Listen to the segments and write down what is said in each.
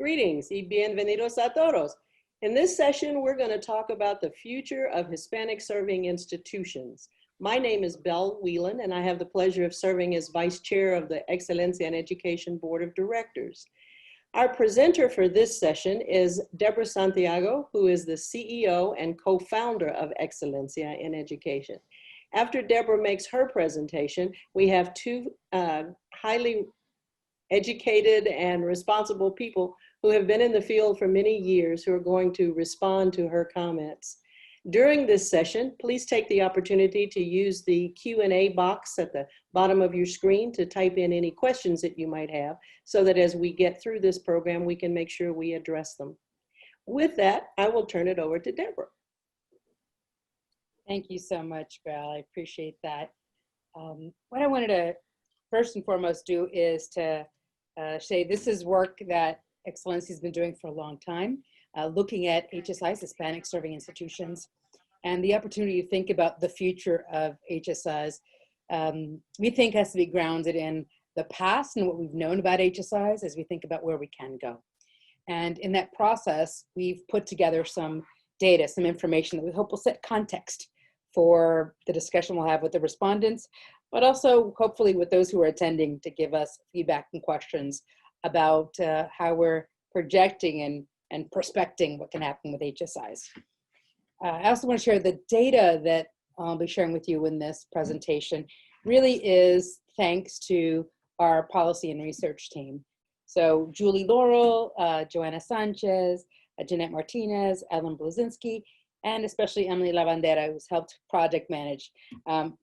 Greetings y bienvenidos a todos. In this session, we're going to talk about the future of Hispanic-Serving Institutions. My name is Belle Wheelan, and I have the pleasure of serving as Vice Chair of the Excelencia in Education Board of Directors. Our presenter for this session is Deborah Santiago, who is the CEO and co-founder of Excelencia in Education. After Deborah makes her presentation, we have two highly educated and responsible people who have been in the field for many years who are going to respond to her comments. During this session, please take the opportunity to use the Q&A box at the bottom of your screen to type in any questions that you might have so that as we get through this program, we can make sure we address them. With that, I will turn it over to Deborah. Thank you so much, Belle. I appreciate that. What I wanted to first and foremost do is to say this is work that Excelencia has been doing for a long time, looking at HSIs, Hispanic-Serving Institutions, and the opportunity to think about the future of HSIs. We think has to be grounded in the past and what we've known about HSIs as we think about where we can go. And in that process, we've put together some data, some information that we hope will set context for the discussion we'll have with the respondents, but also hopefully with those who are attending to give us feedback and questions about how we're projecting and prospecting what can happen with HSIs. I also want to share the data that I'll be sharing with you in this presentation really is thanks to our policy and research team. So Julie Laurel, Joanna Sanchez, Jeanette Martinez, Ellen Blazinski, and especially Emily Lavandera, who's helped project manage.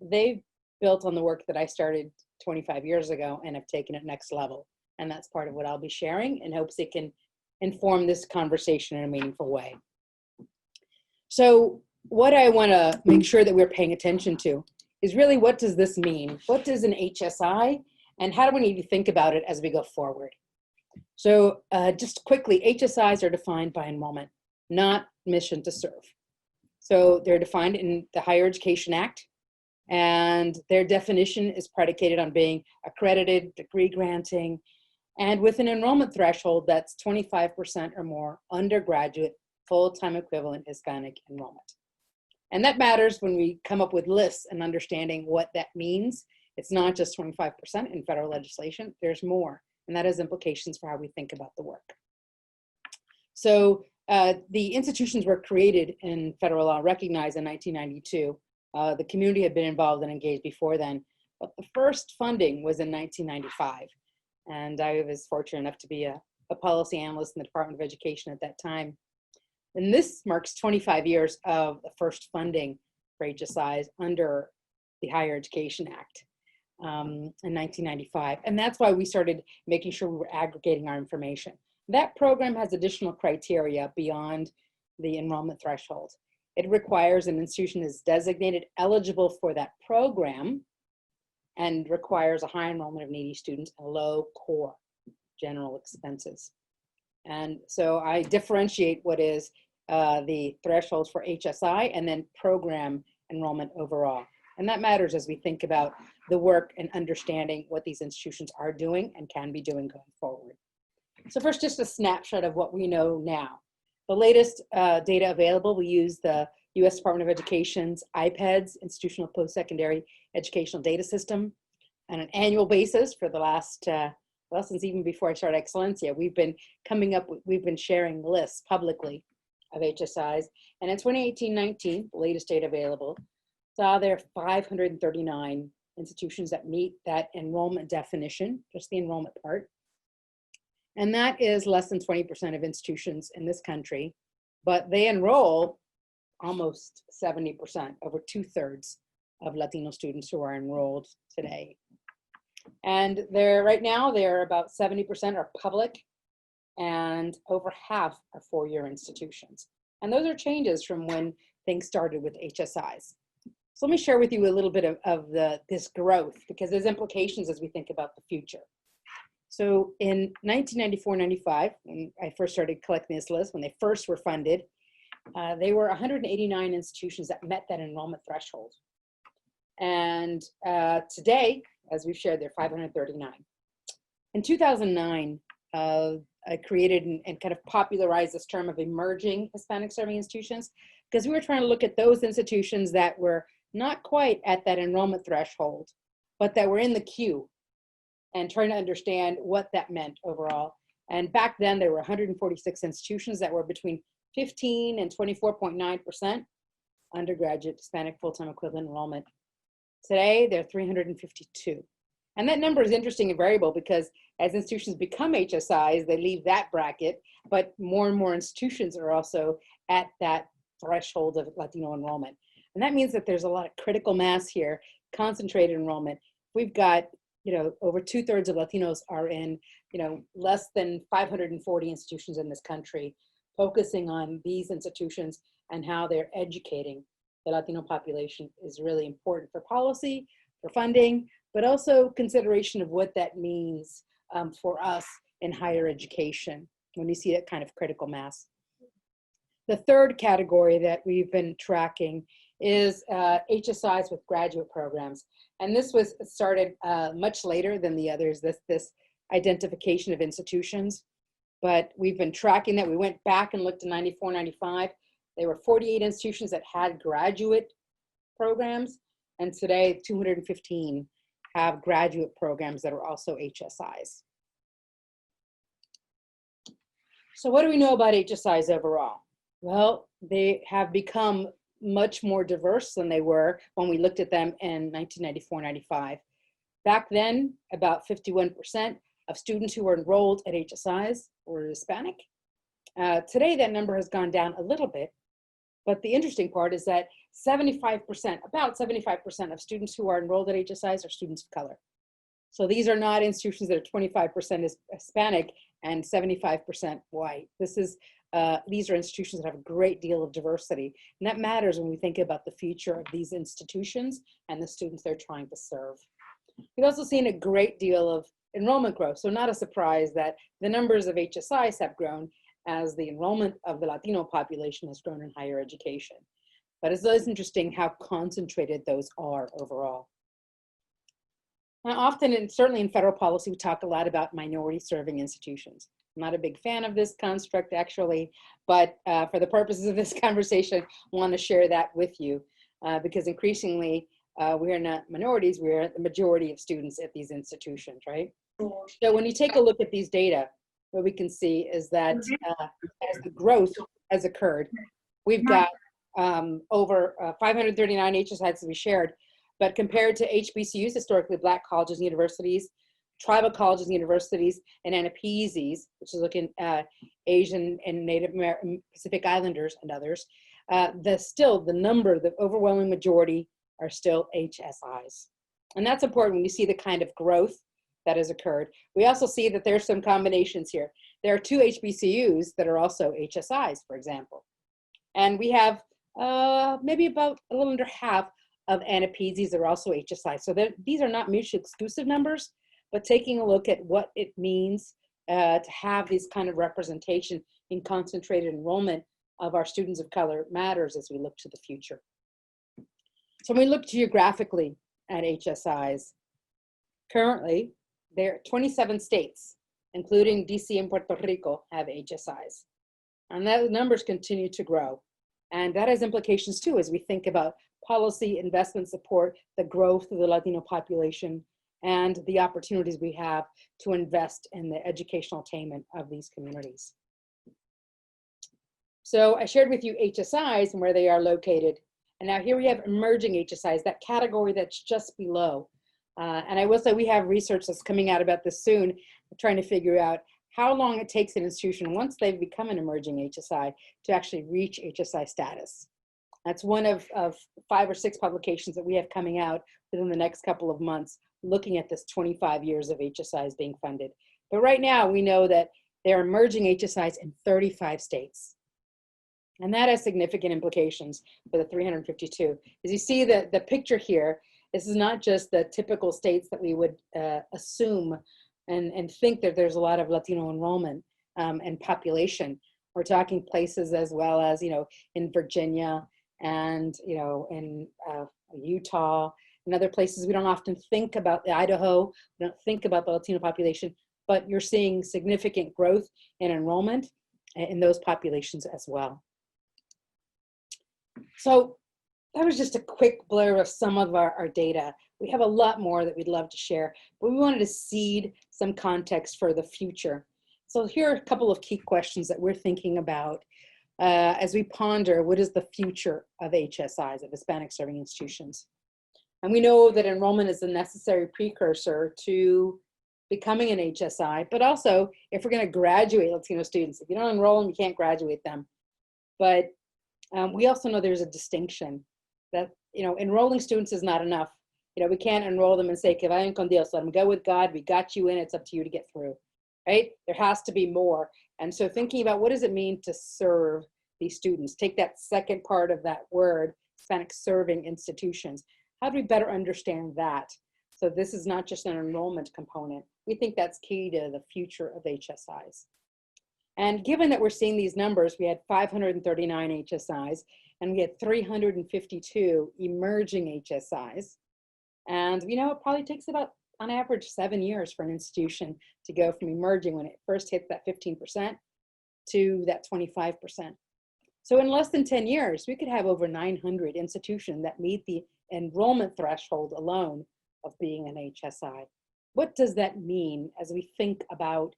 They've built on the work that I started 25 years ago and have taken it next level. And that's part of what I'll be sharing in hopes it can inform this conversation in a meaningful way. So what I want to make sure that we're paying attention to is really, what does this mean? What is an HSI? And how do we need to think about it as we go forward? So just quickly, HSIs are defined by enrollment, not mission to serve. So they're defined in the Higher Education Act, and their definition is predicated on being accredited, degree granting, and with an enrollment threshold that's 25% or more undergraduate full-time equivalent Hispanic enrollment. And that matters when we come up with lists and understanding what that means. It's not just 25% in federal legislation, there's more, and that has implications for how we think about the work. So the institutions were created in federal law, recognized in 1992. The community had been involved and engaged before then, but the first funding was in 1995. And I was fortunate enough to be a policy analyst in the Department of Education at that time. And this marks 25 years of the first funding for HSIs under the Higher Education Act in 1995. And that's why we started making sure we were aggregating our information. That program has additional criteria beyond the enrollment threshold. It requires an institution is designated eligible for that program and requires a high enrollment of needy students and low core general expenses. And so I differentiate what is the thresholds for HSI and then program enrollment overall. And that matters as we think about the work and understanding what these institutions are doing and can be doing going forward. So first, just a snapshot of what we know now. The latest data available, we use the U.S. Department of Education's IPEDS, Institutional Post-Secondary Educational Data System, on an annual basis for the last, well, since even before I started Excelencia, we've been sharing lists publicly of HSIs. And in 2018-19, the latest data available, saw there are 539 institutions that meet that enrollment definition, just the enrollment part. And that is less than 20% of institutions in this country, but they enroll almost 70%, over 2/3 of Latino students who are enrolled today. And right now, they're about 70% are public and over half are four-year institutions. And those are changes from when things started with HSIs. So let me share with you a little bit of this growth, because there's implications as we think about the future. So in 1994-95, when I first started collecting this list, when they first were funded, they were 189 institutions that met that enrollment threshold. And today, as we've shared, there are 539. In 2009, I created and kind of popularized this term of emerging Hispanic serving institutions, because we were trying to look at those institutions that were not quite at that enrollment threshold, but that were in the queue, and trying to understand what that meant overall. And back then there were 146 institutions that were between 15 and 24.9% undergraduate Hispanic full-time equivalent enrollment. Today, there are 352. And that number is interesting and variable because as institutions become HSIs, they leave that bracket, but more and more institutions are also at that threshold of Latino enrollment. And that means that there's a lot of critical mass here, concentrated enrollment. We've got, over 2/3 of Latinos are in, less than 540 institutions in this country, focusing on these institutions and how they're educating the Latino population is really important for policy, for funding, but also consideration of what that means for us in higher education when you see that kind of critical mass. The third category that we've been tracking is HSIs with graduate programs. And this was started much later than the others, this identification of institutions. But we've been tracking that. We went back and looked at 94, 95. There were 48 institutions that had graduate programs. And today, 215 have graduate programs that are also HSIs. So what do we know about HSIs overall? Well, they have become much more diverse than they were when we looked at them in 1994, 95. Back then, about 51% of students who were enrolled at HSIs were Hispanic. Today, that number has gone down a little bit, but the interesting part is that 75%, about 75% of students who are enrolled at HSIs are students of color. So these are not institutions that are 25% Hispanic and 75% white. These are institutions that have a great deal of diversity, and that matters when we think about the future of these institutions and the students they're trying to serve. We've also seen a great deal of enrollment growth, so not a surprise that the numbers of HSIs have grown as the enrollment of the Latino population has grown in higher education. But it's always interesting how concentrated those are overall. Now, often, and certainly in federal policy, we talk a lot about minority-serving institutions. I'm not a big fan of this construct, actually, but for the purposes of this conversation, I want to share that with you because increasingly, we are not minorities, we are the majority of students at these institutions, right? So when you take a look at these data, what we can see is that as the growth has occurred, we've got over 539 HSIs to be shared, but compared to HBCUs, historically Black colleges and universities, tribal colleges and universities, and NAPCs, which is looking at Asian and Native American, Pacific Islanders and others, the overwhelming majority are still HSIs. And that's important when you see the kind of growth that has occurred. We also see that there's some combinations here. There are 2 HBCUs that are also HSIs, for example. And we have maybe about a little under half of NAPCs that are also HSIs. So these are not mutually exclusive numbers, but taking a look at what it means to have this kind of representation in concentrated enrollment of our students of color matters as we look to the future. So when we look geographically at HSIs, currently there are 27 states, including DC and Puerto Rico, have HSIs. And those numbers continue to grow. And that has implications too, as we think about policy, investment support, the growth of the Latino population, and the opportunities we have to invest in the educational attainment of these communities. So I shared with you HSIs and where they are located. And now here we have emerging HSIs, that category that's just below. And I will say we have research that's coming out about this soon, trying to figure out how long it takes an institution once they've become an emerging HSI to actually reach HSI status. That's one of 5 or 6 publications that we have coming out within the next couple of months, looking at this 25 years of HSIs being funded. But right now we know that there are emerging HSIs in 35 states. And that has significant implications for the 352. As you see the picture here, this is not just the typical states that we would assume and think that there's a lot of Latino enrollment and population. We're talking places as well as, in Virginia and, in Utah and other places. We don't often think about Idaho, we don't think about the Latino population, but you're seeing significant growth in enrollment in those populations as well. So that was just a quick blur of some of our data. We have a lot more that we'd love to share, but we wanted to seed some context for the future. So here are a couple of key questions that we're thinking about as we ponder what is the future of HSIs, of Hispanic-Serving Institutions. And we know that enrollment is a necessary precursor to becoming an HSI, but also if we're going to graduate Latino students, if you don't enroll them, you can't graduate them. But we also know there's a distinction that, enrolling students is not enough. We can't enroll them and say, que vayan con Dios, let them go with God, we got you in, it's up to you to get through, right? There has to be more. And so thinking about what does it mean to serve these students, take that second part of that word, Hispanic-Serving Institutions. How do we better understand that? So this is not just an enrollment component. We think that's key to the future of HSIs. And given that we're seeing these numbers, we had 539 HSIs, and we had 352 emerging HSIs. And it probably takes about, on average, 7 years for an institution to go from emerging when it first hits that 15% to that 25%. So in less than 10 years, we could have over 900 institutions that meet the enrollment threshold alone of being an HSI. What does that mean as we think about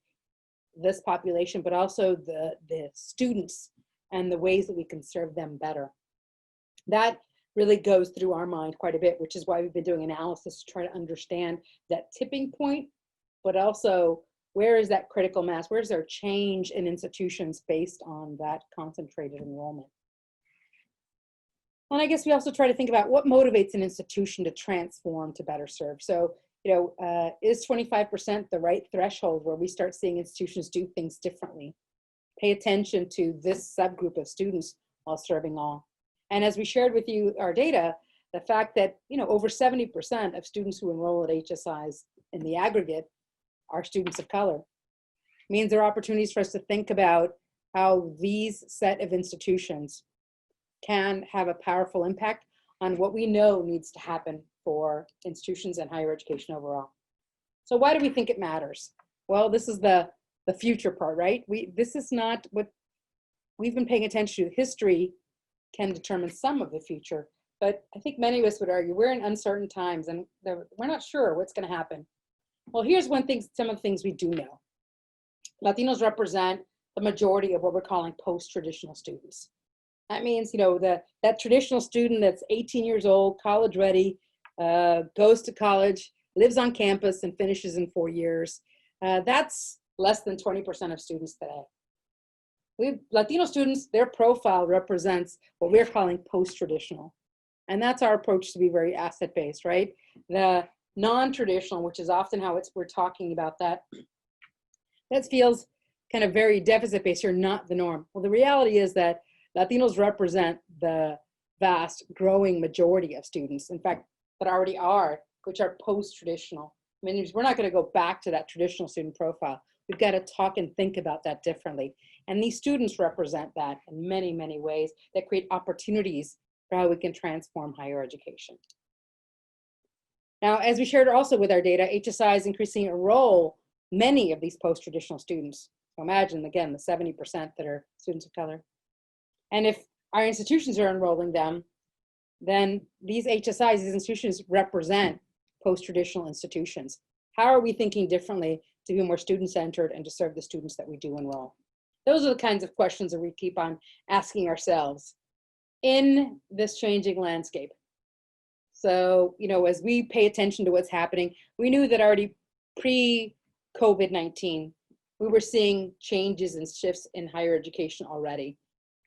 this population, but also the students and the ways that we can serve them better? That really goes through our mind quite a bit, which is why we've been doing analysis to try to understand that tipping point, but also where is that critical mass? Where's there change in institutions based on that concentrated enrollment? And I guess we also try to think about what motivates an institution to transform to better serve. So, is 25% the right threshold where we start seeing institutions do things differently? Pay attention to this subgroup of students while serving all. And as we shared with you our data, the fact that, over 70% of students who enroll at HSIs in the aggregate are students of color means there are opportunities for us to think about how these set of institutions can have a powerful impact on what we know needs to happen for institutions and higher education overall. So why do we think it matters? Well, this is the future part, right? This is not what we've been paying attention to. History can determine some of the future, but I think many of us would argue we're in uncertain times and we're not sure what's going to happen. Well, here's some of the things we do know. Latinos represent the majority of what we're calling post-traditional students. That means, that traditional student that's 18 years old, college ready, goes to college, lives on campus and finishes in 4 years. That's less than 20% of students today. Latino students, their profile represents what we're calling post-traditional. And that's our approach to be very asset-based, right? The non-traditional, which is often how we're talking about that feels kind of very deficit-based. You're not the norm. Well, the reality is that Latinos represent the vast growing majority of students, in fact, that already are, which are post-traditional. I mean, we're not going to go back to that traditional student profile. We've got to talk and think about that differently. And these students represent that in many, many ways that create opportunities for how we can transform higher education. Now, as we shared also with our data, HSIs increasingly enroll many of these post-traditional students. So imagine, again, the 70% that are students of color. And if our institutions are enrolling them, then these HSIs, these institutions represent post-traditional institutions. How are we thinking differently to be more student-centered and to serve the students that we do enroll? Those are the kinds of questions that we keep on asking ourselves in this changing landscape. So, as we pay attention to what's happening, we knew that already pre-COVID-19, we were seeing changes and shifts in higher education already.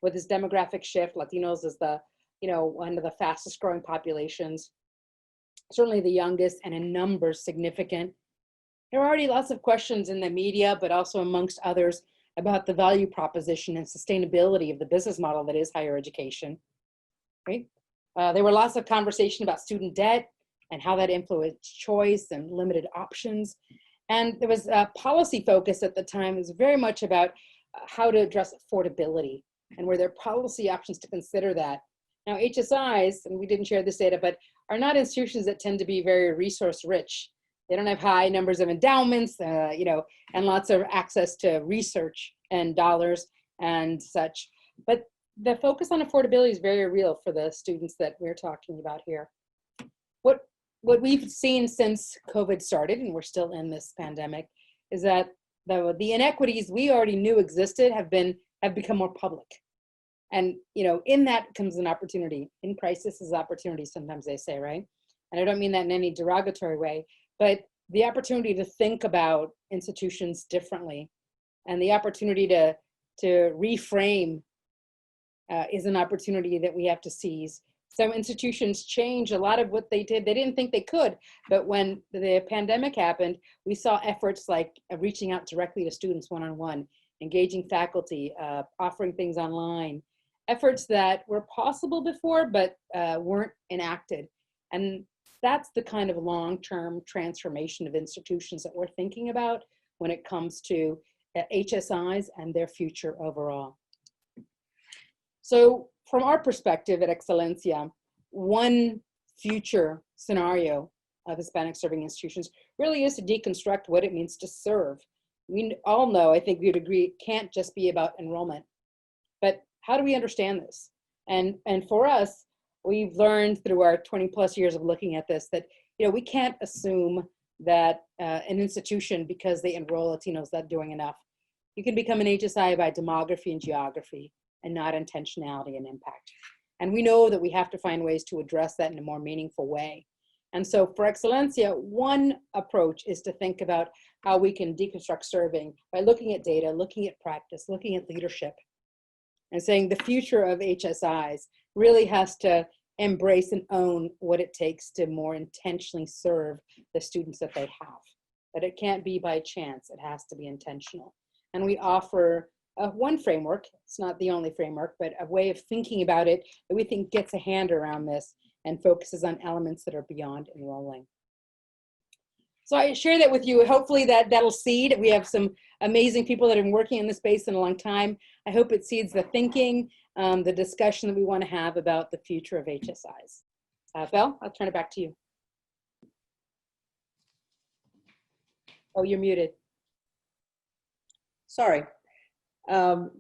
With this demographic shift, Latinos is one of the fastest growing populations, certainly the youngest, and in numbers significant. There are already lots of questions in the media, but also amongst others, about the value proposition and sustainability of the business model that is higher education, right? There were lots of conversation about student debt and how that influenced choice and limited options. And there was a policy focus at the time. It was very much about how to address affordability and were there policy options to consider that. Now, HSIs, and we didn't share this data, but are not institutions that tend to be very resource rich. They don't have high numbers of endowments, you know, and lots of access to research and dollars and such. But the focus on affordability is very real for the students that we're talking about here. What we've seen since COVID started, and we're still in this pandemic, is that the inequities we already knew existed have become more public. And, you know, in that comes an opportunity. In crisis is opportunity, sometimes they say, right? And I don't mean that in any derogatory way, but the opportunity to think about institutions differently and the opportunity to reframe is an opportunity that we have to seize. Some institutions change a lot of what they did. They didn't think they could, but when the pandemic happened, we saw efforts like reaching out directly to students one-on-one, engaging faculty, offering things online, efforts that were possible before, but weren't enacted. And that's the kind of long-term transformation of institutions that we're thinking about when it comes to HSIs and their future overall. So from our perspective at Excelencia, one future scenario of Hispanic-serving institutions really is to deconstruct what it means to serve. We all know, I think we'd agree, it can't just be about enrollment, but how do we understand this? And for us, we've learned through our 20+ years of looking at this that, you know, we can't assume that an institution, because they enroll Latinos, that's doing enough. You can become an HSI by demography and geography, and not intentionality and impact. And we know that we have to find ways to address that in a more meaningful way. And so for Excelencia, one approach is to think about how we can deconstruct serving by looking at data, looking at practice, looking at leadership, and saying the future of HSIs really has to embrace and own what it takes to more intentionally serve the students that they have. But it can't be by chance, it has to be intentional. And we offer one framework, it's not the only framework, but a way of thinking about it that we think gets a hand around this and focuses on elements that are beyond enrolling. So I share that with you. Hopefully that'll seed. We have some amazing people that have been working in this space in a long time. I hope it seeds the thinking, the discussion that we want to have about the future of HSIs. Belle, I'll turn it back to you. Oh, you're muted. Sorry.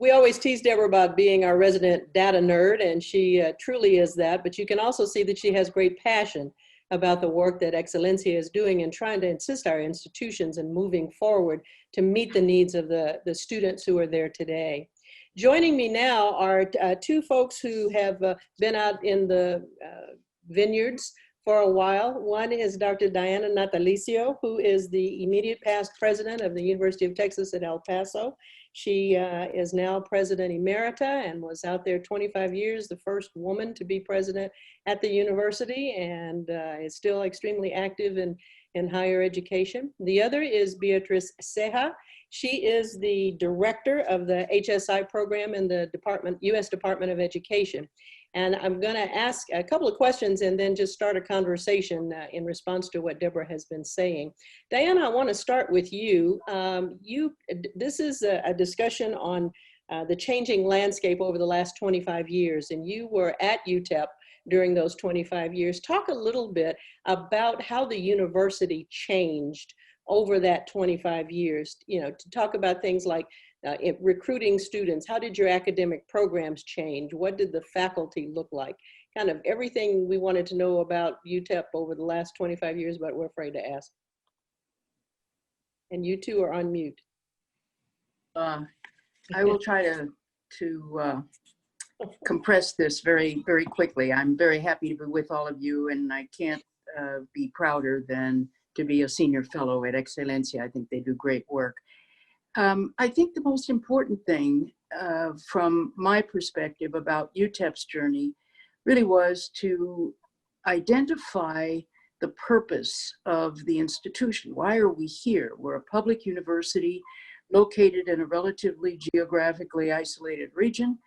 We always tease Deborah about being our resident data nerd, and she truly is that, but you can also see that she has great passion about the work that Excelencia is doing and trying to assist our institutions in moving forward to meet the needs of the students who are there today. Joining me now are two folks who have been out in the vineyards for a while. One is Dr. Diana Natalicio, who is the immediate past president of the University of Texas at El Paso. She is now President Emerita and was out there 25 years, the first woman to be president at the university, and is still extremely active in higher education. The other is Beatriz Ceja. She is the director of the HSI program in the U.S. Department of Education. And I'm going to ask a couple of questions and then just start a conversation in response to what Deborah has been saying. Diana, I want to start with you. This is a discussion on the changing landscape over the last 25 years, and you were at UTEP during those 25 years. Talk a little bit about how the university changed over that 25 years, you know, to talk about things like recruiting students. How did your academic programs change? What did the faculty look like? Kind of everything we wanted to know about UTEP over the last 25 years, but we're afraid to ask. And you two are on mute. I will try to compress this very, very quickly. I'm very happy to be with all of you, and I can't be prouder than to be a senior fellow at Excelencia. I think they do great work. I think the most important thing from my perspective about UTEP's journey really was to identify the purpose of the institution. Why are we here? We're a public university located in a relatively geographically isolated region,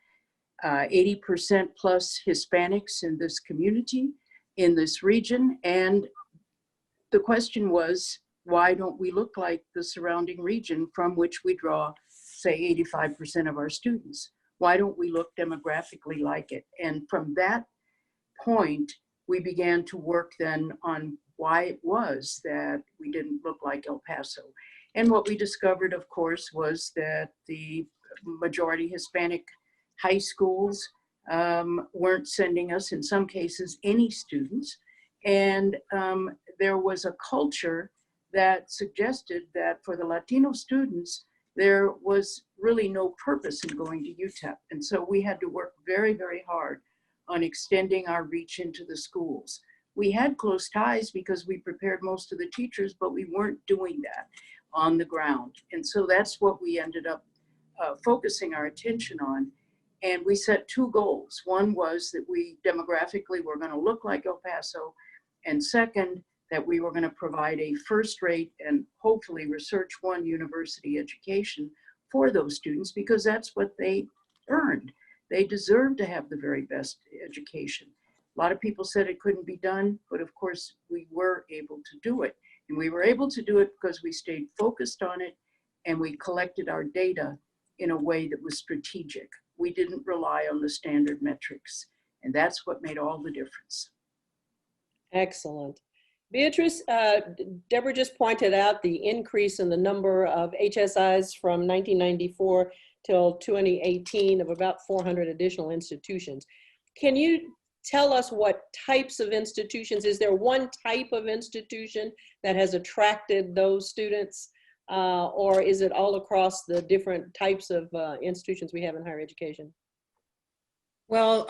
80% plus Hispanics in this community, in this region. And the question was, why don't we look like the surrounding region from which we draw, say, 85% of our students? Why don't we look demographically like it? And from that point, we began to work then on why it was that we didn't look like El Paso. And what we discovered, of course, was that the majority Hispanic high schools weren't sending us, in some cases, any students. And there was a culture that suggested that for the Latino students, there was really no purpose in going to UTEP. And so we had to work very, very hard on extending our reach into the schools. We had close ties because we prepared most of the teachers, but we weren't doing that on the ground. And so that's what we ended up focusing our attention on. And we set two goals. One was that we demographically were going to look like El Paso. And second, that we were going to provide a first-rate and hopefully research one university education for those students, because that's what they earned. They deserve to have the very best education. A lot of people said it couldn't be done, but of course we were able to do it. And we were able to do it because we stayed focused on it and we collected our data in a way that was strategic. We didn't rely on the standard metrics, and that's what made all the difference. Excellent. Beatriz, Deborah just pointed out the increase in the number of HSIs from 1994 till 2018 of about 400 additional institutions. Can you tell us what types of institutions? Is there one type of institution that has attracted those students, or is it all across the different types of institutions we have in higher education? Well,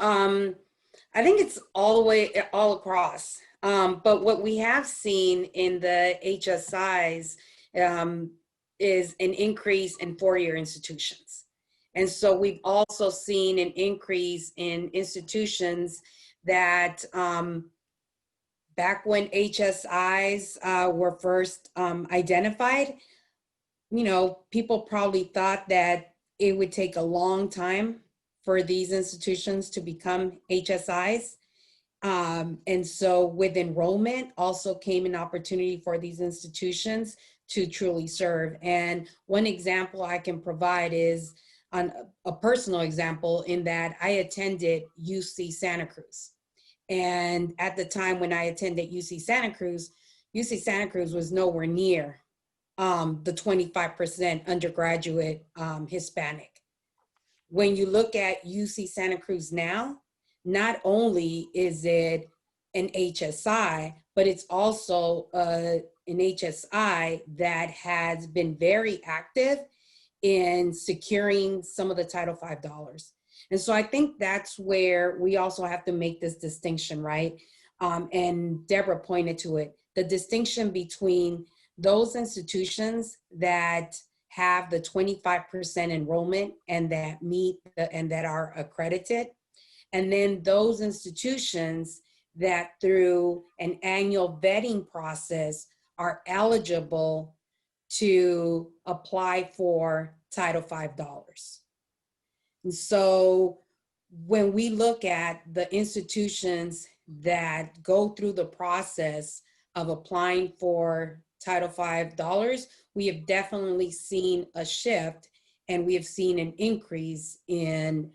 I think it's all across. But what we have seen in the HSIs is an increase in four-year institutions. And so we've also seen an increase in institutions that back when HSIs were first identified, you know, people probably thought that it would take a long time for these institutions to become HSIs. And so with enrollment also came an opportunity for these institutions to truly serve. And one example I can provide is on a personal example, in that I attended UC Santa Cruz. And at the time when I attended UC Santa Cruz was nowhere near the 25% undergraduate Hispanic. When you look at UC Santa Cruz now, not only is it an HSI, but it's also an HSI that has been very active in securing some of the Title V dollars. And so I think that's where we also have to make this distinction, right? And Deborah pointed to it, the distinction between those institutions that have the 25% enrollment and that meet and that are accredited, and then those institutions that through an annual vetting process are eligible to apply for Title V dollars. And so when we look at the institutions that go through the process of applying for Title V dollars, we have definitely seen a shift, and we have seen an increase in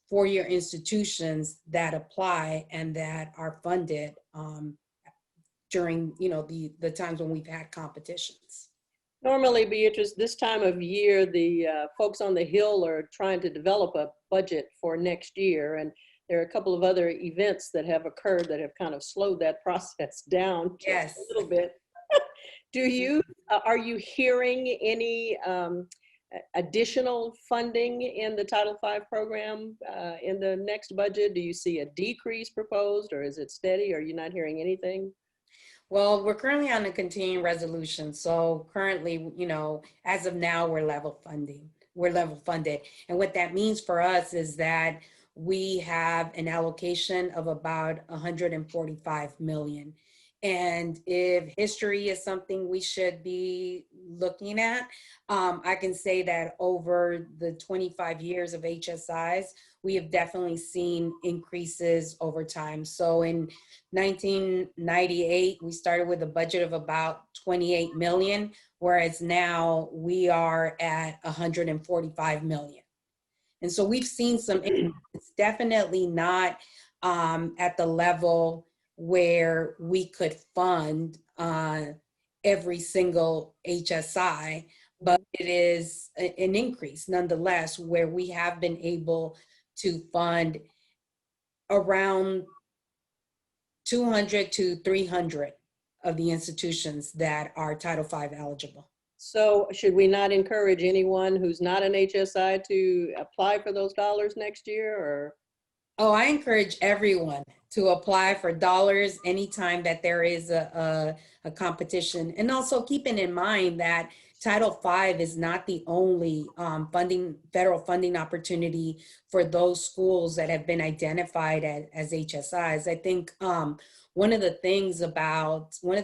four-year institutions that apply and that are funded during, you know, the times when we've had competitions. Normally, Beatriz, this time of year, the folks on the Hill are trying to develop a budget for next year, and there are a couple of other events that have occurred that have kind of slowed that process down just a little bit. Are you hearing any additional funding in the Title V program in the next budget? Do you see a decrease proposed, or is it steady? Are you not hearing anything? Well, we're currently on a continuing resolution. So currently, you know, as of now, we're level funded. And what that means for us is that we have an allocation of about 145 million. And if history is something we should be looking at, I can say that over the 25 years of HSIs, we have definitely seen increases over time. So in 1998, we started with a budget of about 28 million, whereas now we are at 145 million. And so we've seen some, it's definitely not at the level where we could fund every single HSI, but it is an increase nonetheless, where we have been able to fund around 200 to 300 of the institutions that are Title V eligible. So should we not encourage anyone who's not an HSI to apply for those dollars next year, or? Oh, I encourage everyone to apply for dollars anytime that there is a competition. And also keeping in mind that Title V is not the only federal funding opportunity for those schools that have been identified as HSIs. I think one of the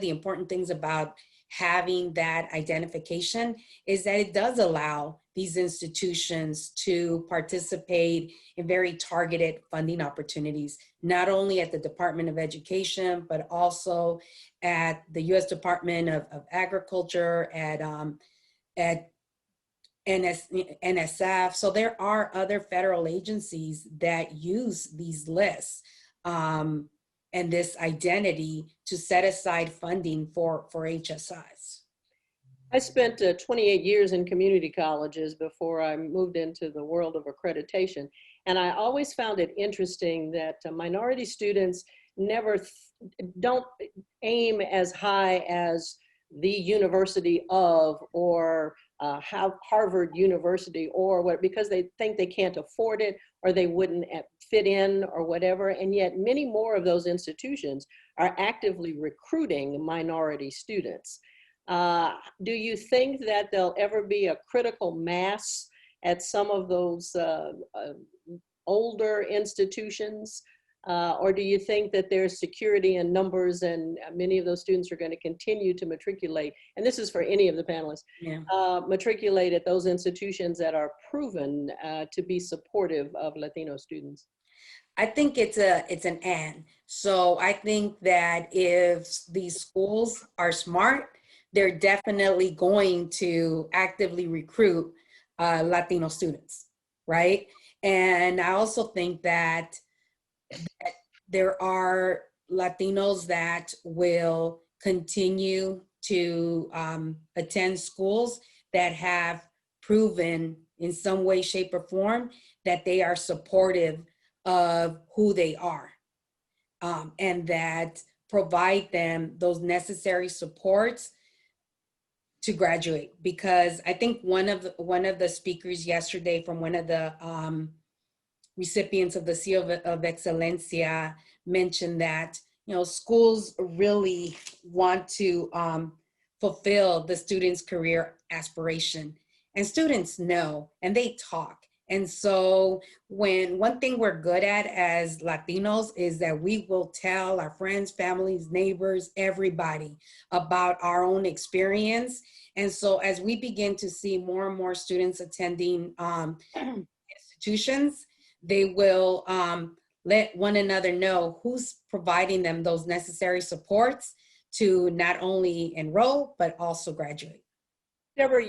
important things about having that identification is that it does allow these institutions to participate in very targeted funding opportunities, not only at the Department of Education, but also at the U.S. Department of Agriculture, at NSF. So there are other federal agencies that use these lists and this identity to set aside funding for HSIs. I spent 28 years in community colleges before I moved into the world of accreditation. And I always found it interesting that minority students don't aim as high as the University of, or Harvard University, or what, because they think they can't afford it, or they wouldn't fit in, or whatever. And yet many more of those institutions are actively recruiting minority students. Do you think that there'll ever be a critical mass at some of those older institutions? Or do you think that there's security in numbers and many of those students are going to continue to matriculate? And this is for any of the panelists, matriculate at those institutions that are proven to be supportive of Latino students? I think it's an and. So I think that if these schools are smart, they're definitely going to actively recruit Latino students, right? And I also think that there are Latinos that will continue to attend schools that have proven in some way, shape, or form that they are supportive of who they are, and that provide them those necessary supports to graduate. Because I think one of the speakers yesterday from one of the recipients of the Seal of Excelencia mentioned that, you know, schools really want to fulfill the student's career aspiration, and students know, and they talk. And so one thing we're good at as Latinos is that we will tell our friends, families, neighbors, everybody about our own experience. And so as we begin to see more and more students attending institutions, they will let one another know who's providing them those necessary supports to not only enroll, but also graduate. Deborah,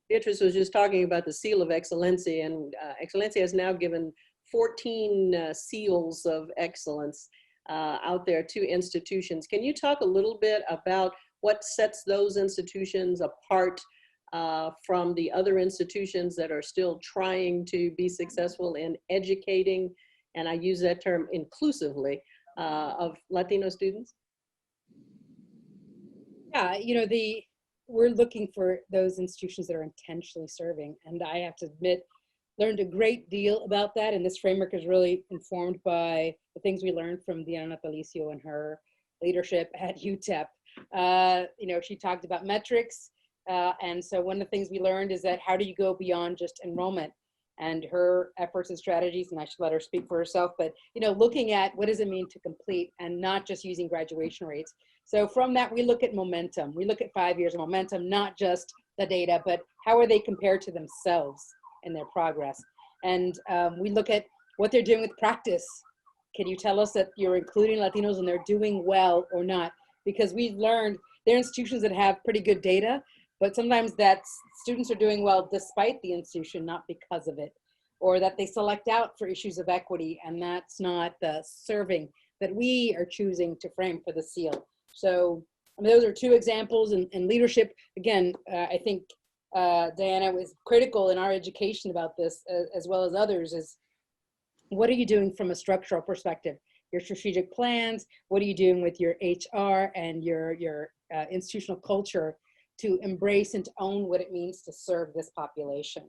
Beatriz was just talking about the Seal of Excelencia, and Excelencia has now given 14 seals of excellence out there to institutions. Can you talk a little bit about what sets those institutions apart from the other institutions that are still trying to be successful in educating, and I use that term inclusively, of Latino students? Yeah, you know, we're looking for those institutions that are intentionally serving. And I have to admit, learned a great deal about that. And this framework is really informed by the things we learned from Deanna Natalicio and her leadership at UTEP. You know, she talked about metrics. And so one of the things we learned is that how do you go beyond just enrollment? And her efforts and strategies, and I should let her speak for herself, but, you know, looking at what does it mean to complete and not just using graduation rates. So from that, we look at momentum. We look at 5 years of momentum, not just the data, but how are they compared to themselves in their progress? And we look at what they're doing with practice. Can you tell us that you're including Latinos and they're doing well or not? Because we've learned there are institutions that have pretty good data, but sometimes that students are doing well despite the institution, not because of it, or that they select out for issues of equity, and that's not serving that we are choosing to frame for the seal. So I mean, those are two examples, and leadership, again, I think Diana was critical in our education about this, as well as others, is what are you doing from a structural perspective? Your strategic plans, what are you doing with your HR and your institutional culture to embrace and to own what it means to serve this population?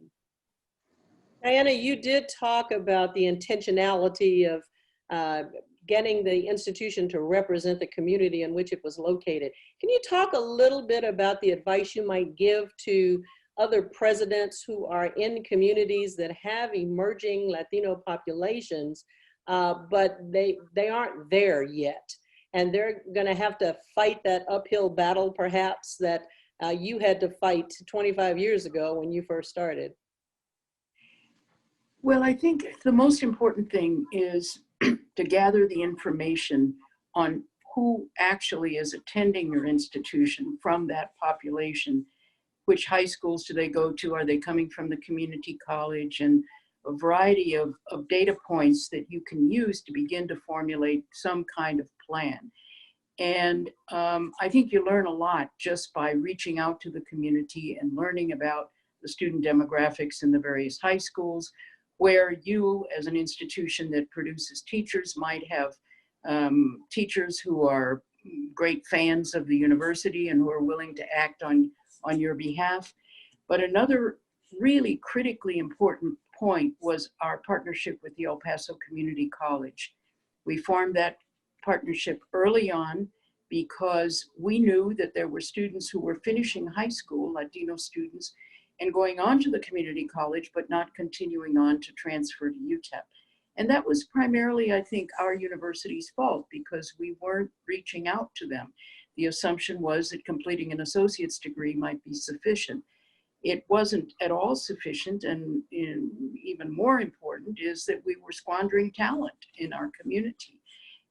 Diana, you did talk about the intentionality of getting the institution to represent the community in which it was located. Can you talk a little bit about the advice you might give to other presidents who are in communities that have emerging Latino populations, but they aren't there yet, and they're going to have to fight that uphill battle perhaps that you had to fight 25 years ago when you first started? Well, I think the most important thing is to gather the information on who actually is attending your institution from that population. Which high schools do they go to? Are they coming from the community college? And a variety of data points that you can use to begin to formulate some kind of plan. And I think you learn a lot just by reaching out to the community and learning about the student demographics in the various high schools, where you, as an institution that produces teachers, might have teachers who are great fans of the university and who are willing to act on your behalf. But another really critically important point was our partnership with the El Paso Community College. We formed that partnership early on because we knew that there were students who were finishing high school, Latino students, and going on to the community college, but not continuing on to transfer to UTEP. And that was primarily, I think, our university's fault because we weren't reaching out to them. The assumption was that completing an associate's degree might be sufficient. It wasn't at all sufficient, and even more important is that we were squandering talent in our community.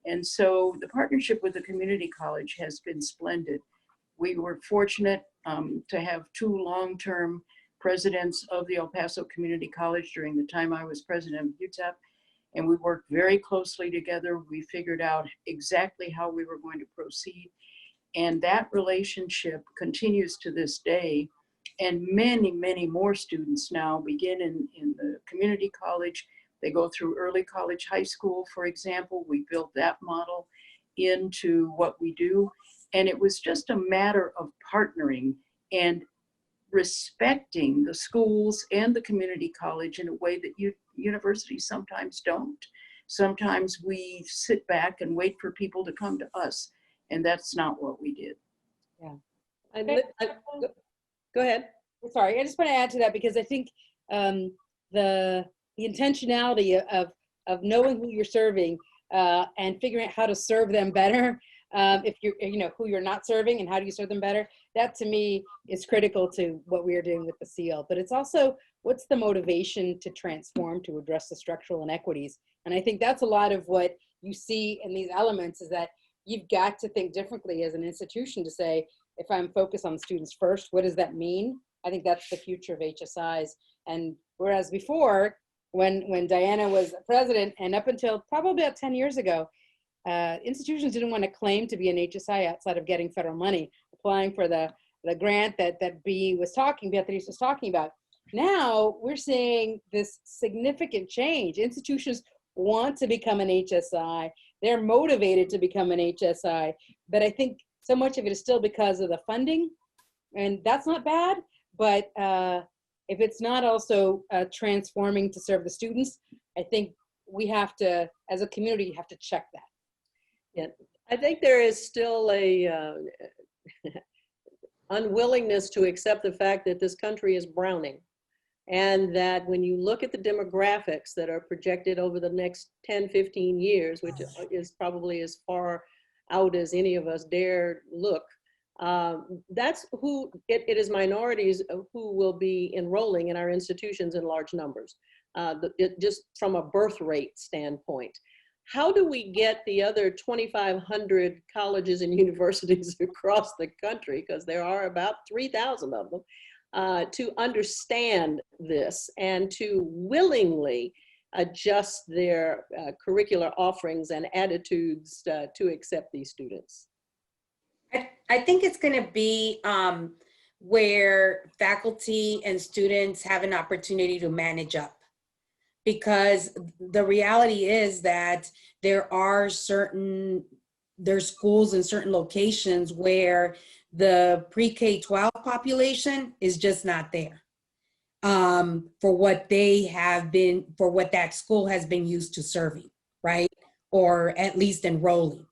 And so the partnership with the community college has been splendid. We were fortunate to have two long-term presidents of the El Paso Community College during the time I was president of UTEP, and we worked very closely together. We figured out exactly how we were going to proceed, and that relationship continues to this day. And many, many more students now begin in the community college. They go through early college, high school, for example. We built that model into what we do. And it was just a matter of partnering and respecting the schools and the community college in a way that universities sometimes don't. Sometimes we sit back and wait for people to come to us, and that's not what we did. Yeah. Go ahead. Sorry, I just want to add to that because I think the intentionality of knowing who you're serving and figuring out how to serve them better. If you're, who you're not serving and how do you serve them better, that to me is critical to what we are doing with the seal. But it's also, what's the motivation to transform, to address the structural inequities? And I think that's a lot of what you see in these elements, is that you've got to think differently as an institution to say, if I'm focused on students first, what does that mean? I think that's the future of HSIs. And whereas before, when Diana was president, and up until probably about 10 years ago, institutions didn't want to claim to be an HSI outside of getting federal money, applying for the grant that Beatriz was talking about. Now we're seeing this significant change. Institutions want to become an HSI. They're motivated to become an HSI, but I think so much of it is still because of the funding, and that's not bad, but if it's not also transforming to serve the students, I think we have to, as a community, have to check that. Yeah, I think there is still a unwillingness to accept the fact that this country is browning, and that when you look at the demographics that are projected over the next 10, 15 years, which is probably as far out as any of us dare look, that's who, it is minorities who will be enrolling in our institutions in large numbers, just from a birth rate standpoint. How do we get the other 2,500 colleges and universities across the country, because there are about 3,000 of them, to understand this and to willingly adjust their curricular offerings and attitudes to accept these students? I think it's going to be where faculty and students have an opportunity to manage up. Because the reality is that there's schools in certain locations where the pre-K-12 population is just not there for what that school has been used to serving, right? Or at least enrolling.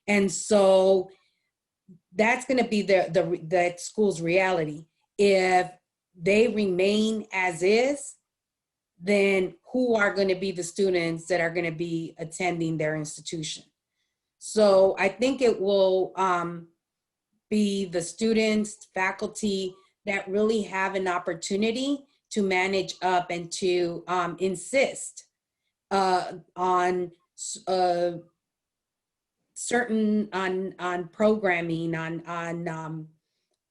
And so that's going to be that school's reality. If they remain as is, then who are going to be the students that are going to be attending their institution? So I think it will be the students, faculty that really have an opportunity to manage up and to insist on certain on programming, on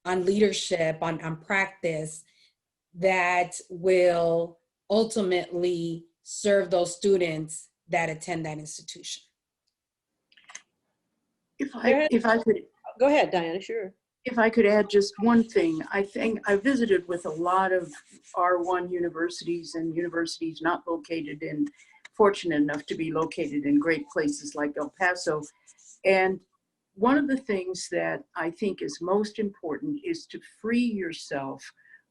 leadership, on practice that will ultimately serve those students that attend that institution. If I could Go ahead, Diana, sure. If I could add just one thing, I think I visited with a lot of R1 universities and universities not located in, fortunate enough to be located in great places like El Paso. And one of the things that I think is most important is to free yourself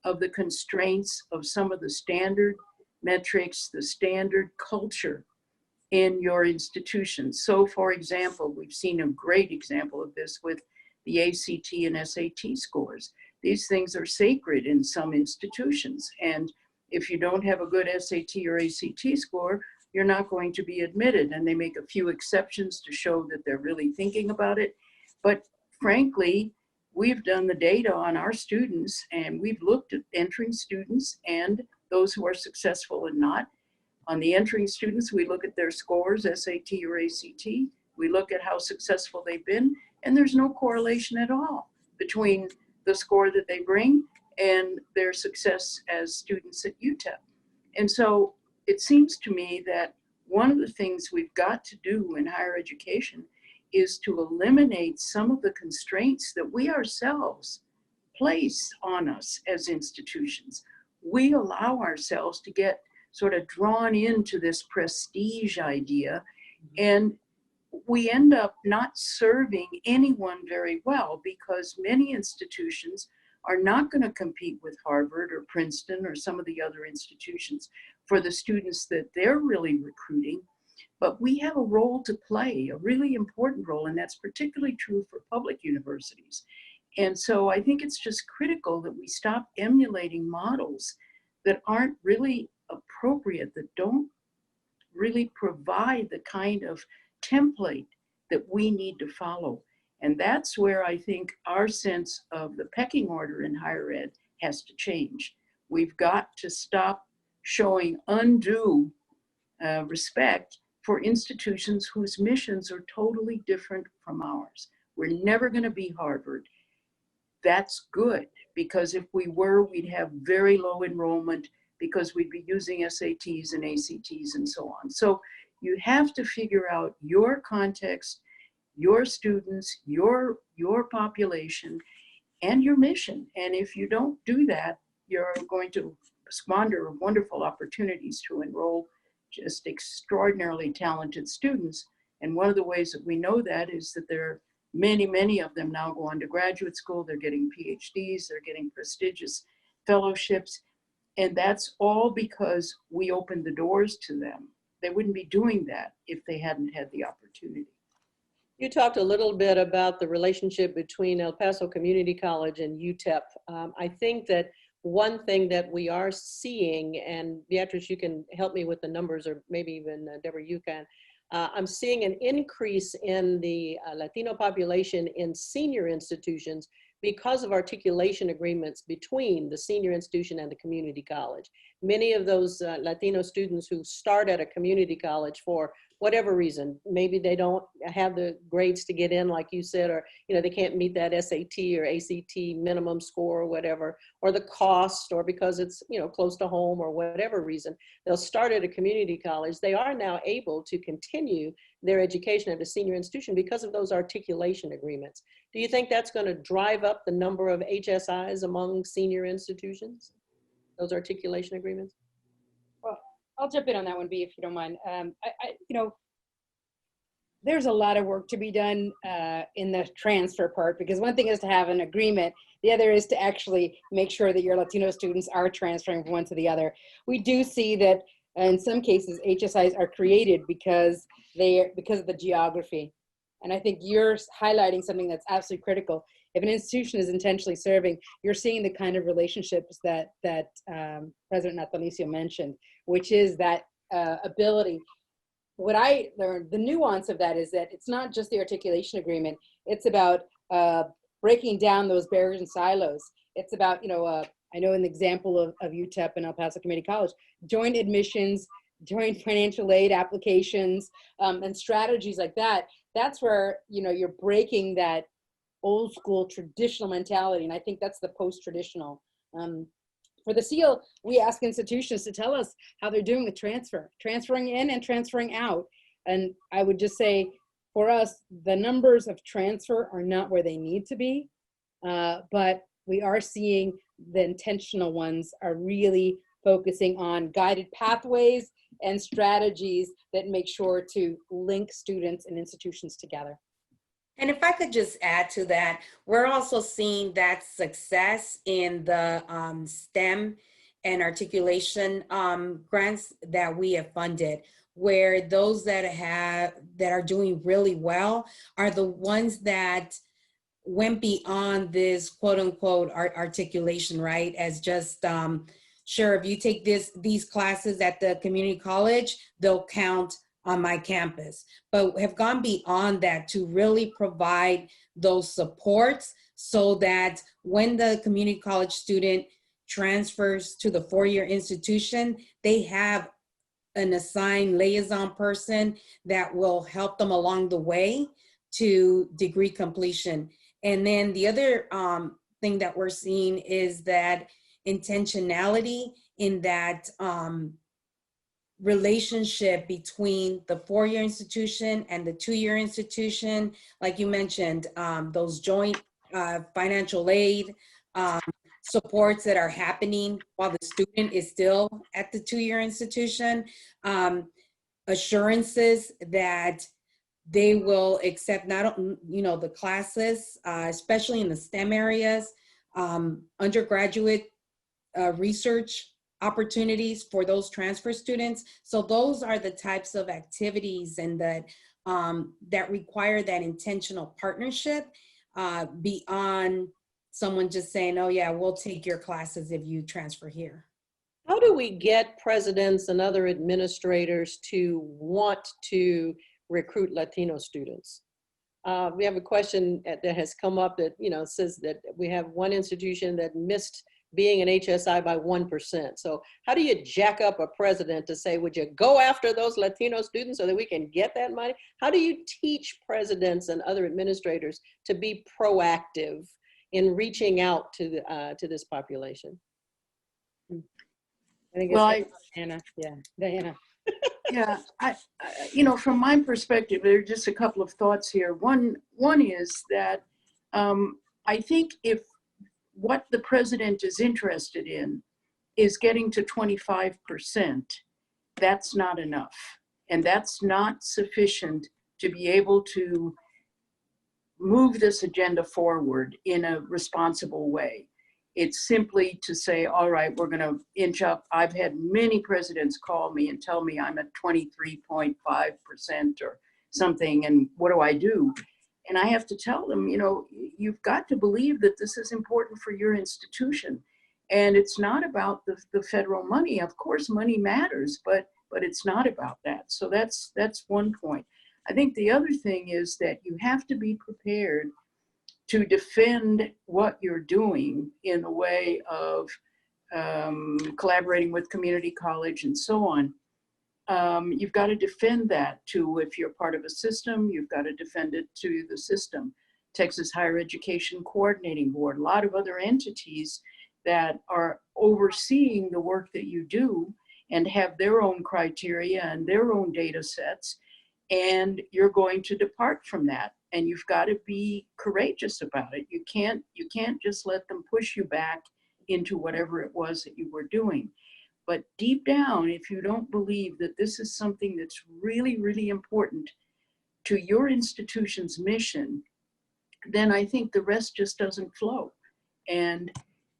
of the constraints of some of the standard metrics, the standard culture in your institutions. So for example, we've seen a great example of this with the ACT and SAT scores. These things are sacred in some institutions. And if you don't have a good SAT or ACT score, you're not going to be admitted. And they make a few exceptions to show that they're really thinking about it. But frankly, we've done the data on our students and we've looked at entering students and those who are successful and not. On the entering students, we look at their scores, SAT or ACT. We look at how successful they've been, and there's no correlation at all between the score that they bring and their success as students at UTEP. And so it seems to me that one of the things we've got to do in higher education is to eliminate some of the constraints that we ourselves place on us as institutions. We allow ourselves to get sort of drawn into this prestige idea, and we end up not serving anyone very well because many institutions are not going to compete with Harvard or Princeton or some of the other institutions for the students that they're really recruiting. But we have a role to play, a really important role, and that's particularly true for public universities. And so I think it's just critical that we stop emulating models that aren't really appropriate, that don't really provide the kind of template that we need to follow. And that's where I think our sense of the pecking order in higher ed has to change. We've got to stop showing undue respect for institutions whose missions are totally different from ours. We're never going to be Harvard. That's good, because if we were, we'd have very low enrollment because we'd be using SATs and ACTs and so on. So you have to figure out your context, your students, your population, and your mission. And if you don't do that, you're going to squander wonderful opportunities to enroll just extraordinarily talented students. And one of the ways that we know that is that there are many of them now go on to graduate school, they're getting PhDs, they're getting prestigious fellowships. And that's all because we opened the doors to them. They wouldn't be doing that if they hadn't had the opportunity. You talked a little bit about the relationship between El Paso Community College and UTEP. I think that one thing that we are seeing, and Beatriz, you can help me with the numbers, or maybe even Deborah, you can. I'm seeing an increase in the Latino population in senior institutions because of articulation agreements between the senior institution and the community college. many of those Latino students who start at a community college for whatever reason, maybe they don't have the grades to get in, like you said, or they can't meet that SAT or ACT minimum score or whatever, or the cost, or because it's close to home or whatever reason, they'll start at a community college. They are now able to continue their education at a senior institution because of those articulation agreements. Do you think that's going to drive up the number of HSIs among senior institutions, those articulation agreements? Well, I'll jump in on that one, B, if you don't mind. There's a lot of work to be done in the transfer part, because one thing is to have an agreement. The other is to actually make sure that your Latino students are transferring from one to the other. We do see that in some cases, HSIs are created because of the geography. And I think you're highlighting something that's absolutely critical. If an institution is intentionally serving, you're seeing the kind of relationships that President Natalicio mentioned, which is that ability. What I learned, the nuance of that is that it's not just the articulation agreement. It's about breaking down those barriers and silos. It's about, I know in the example of UTEP and El Paso Community College, joint admissions, joint financial aid applications, and strategies like that. That's where, you're breaking that old school traditional mentality. And I think that's the post-traditional. For the SEAL, we ask institutions to tell us how they're doing with transferring in and transferring out. And I would just say, for us, the numbers of transfer are not where they need to be, but we are seeing the intentional ones are really focusing on guided pathways and strategies that make sure to link students and institutions together. And if I could just add to that, we're also seeing that success in the STEM and articulation grants that we have funded, where those that are doing really well are the ones that went beyond this quote unquote articulation, right? As just, sure, if you take these classes at the community college, they'll count on my campus, but have gone beyond that to really provide those supports so that when the community college student transfers to the four-year institution, they have an assigned liaison person that will help them along the way to degree completion. And then the other thing that we're seeing is that intentionality in that relationship between the four-year institution and the two-year institution. Like you mentioned, those joint financial aid supports that are happening while the student is still at the two-year institution, assurances that they will accept not, the classes, especially in the STEM areas, undergraduate research opportunities for those transfer students. So those are the types of activities and that require that intentional partnership beyond someone just saying, oh yeah, we'll take your classes if you transfer here. How do we get presidents and other administrators to want to recruit Latino students? We have a question that has come up that says that we have one institution that missed being an HSI by 1%. So how do you jack up a president to say, would you go after those Latino students so that we can get that money? How do you teach presidents and other administrators to be proactive in reaching out to this population? I think Diana. Yeah, Diana. Yeah, I from my perspective, there are just a couple of thoughts here. One is that I think if what the president is interested in is getting to 25%, that's not enough. And that's not sufficient to be able to move this agenda forward in a responsible way. It's simply to say, all right, we're gonna inch up. I've had many presidents call me and tell me I'm at 23.5% or something, and what do I do? And I have to tell them, you've got to believe that this is important for your institution. And it's not about the federal money. Of course, money matters, but it's not about that. So that's one point. I think the other thing is that you have to be prepared to defend what you're doing in a way of collaborating with community college and so on. You've got to defend that too. If you're part of a system, you've got to defend it to the system. Texas Higher Education Coordinating Board, a lot of other entities that are overseeing the work that you do and have their own criteria and their own data sets, and you're going to depart from that. And you've got to be courageous about it. You can't just let them push you back into whatever it was that you were doing. But deep down, if you don't believe that this is something that's really, really important to your institution's mission, then I think the rest just doesn't flow. And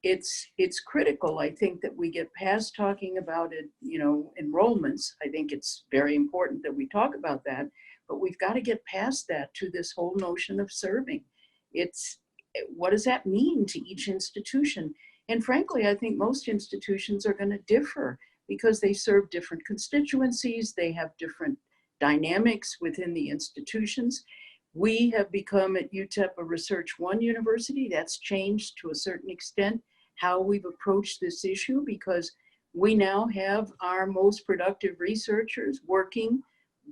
it's critical, I think, that we get past talking about it, you know, enrollments. I think it's very important that we talk about that, but we've got to get past that to this whole notion of serving. It's, what does that mean to each institution? And frankly, I think most institutions are going to differ because they serve different constituencies, they have different dynamics within the institutions. We have become at UTEP a Research One university. That's changed to a certain extent how we've approached this issue, because we now have our most productive researchers working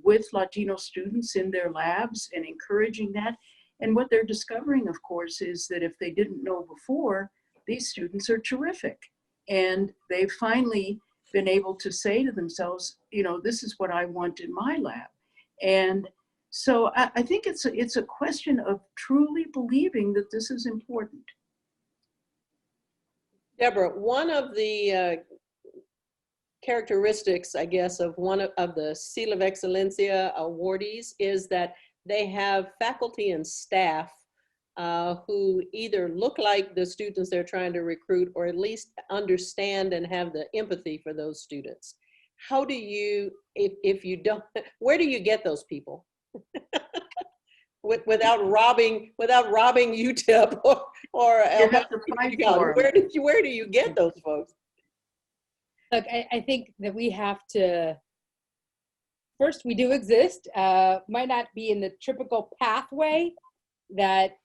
with Latino students in their labs and encouraging that. And what they're discovering, of course, is that if they didn't know before, these students are terrific. And they've finally been able to say to themselves, you know, this is what I want in my lab. And so I think it's a question of truly believing that this is important. Deborah, one of the characteristics, I guess, of one of the Seal of Excelencia awardees is that they have faculty and staff who either look like the students they're trying to recruit, or at least understand and have the empathy for those students. How do you, if you don't, where do you get those people? without robbing UTEP or where do you get those folks? Look, I think that we have to, first, we do exist, might not be in the typical pathway that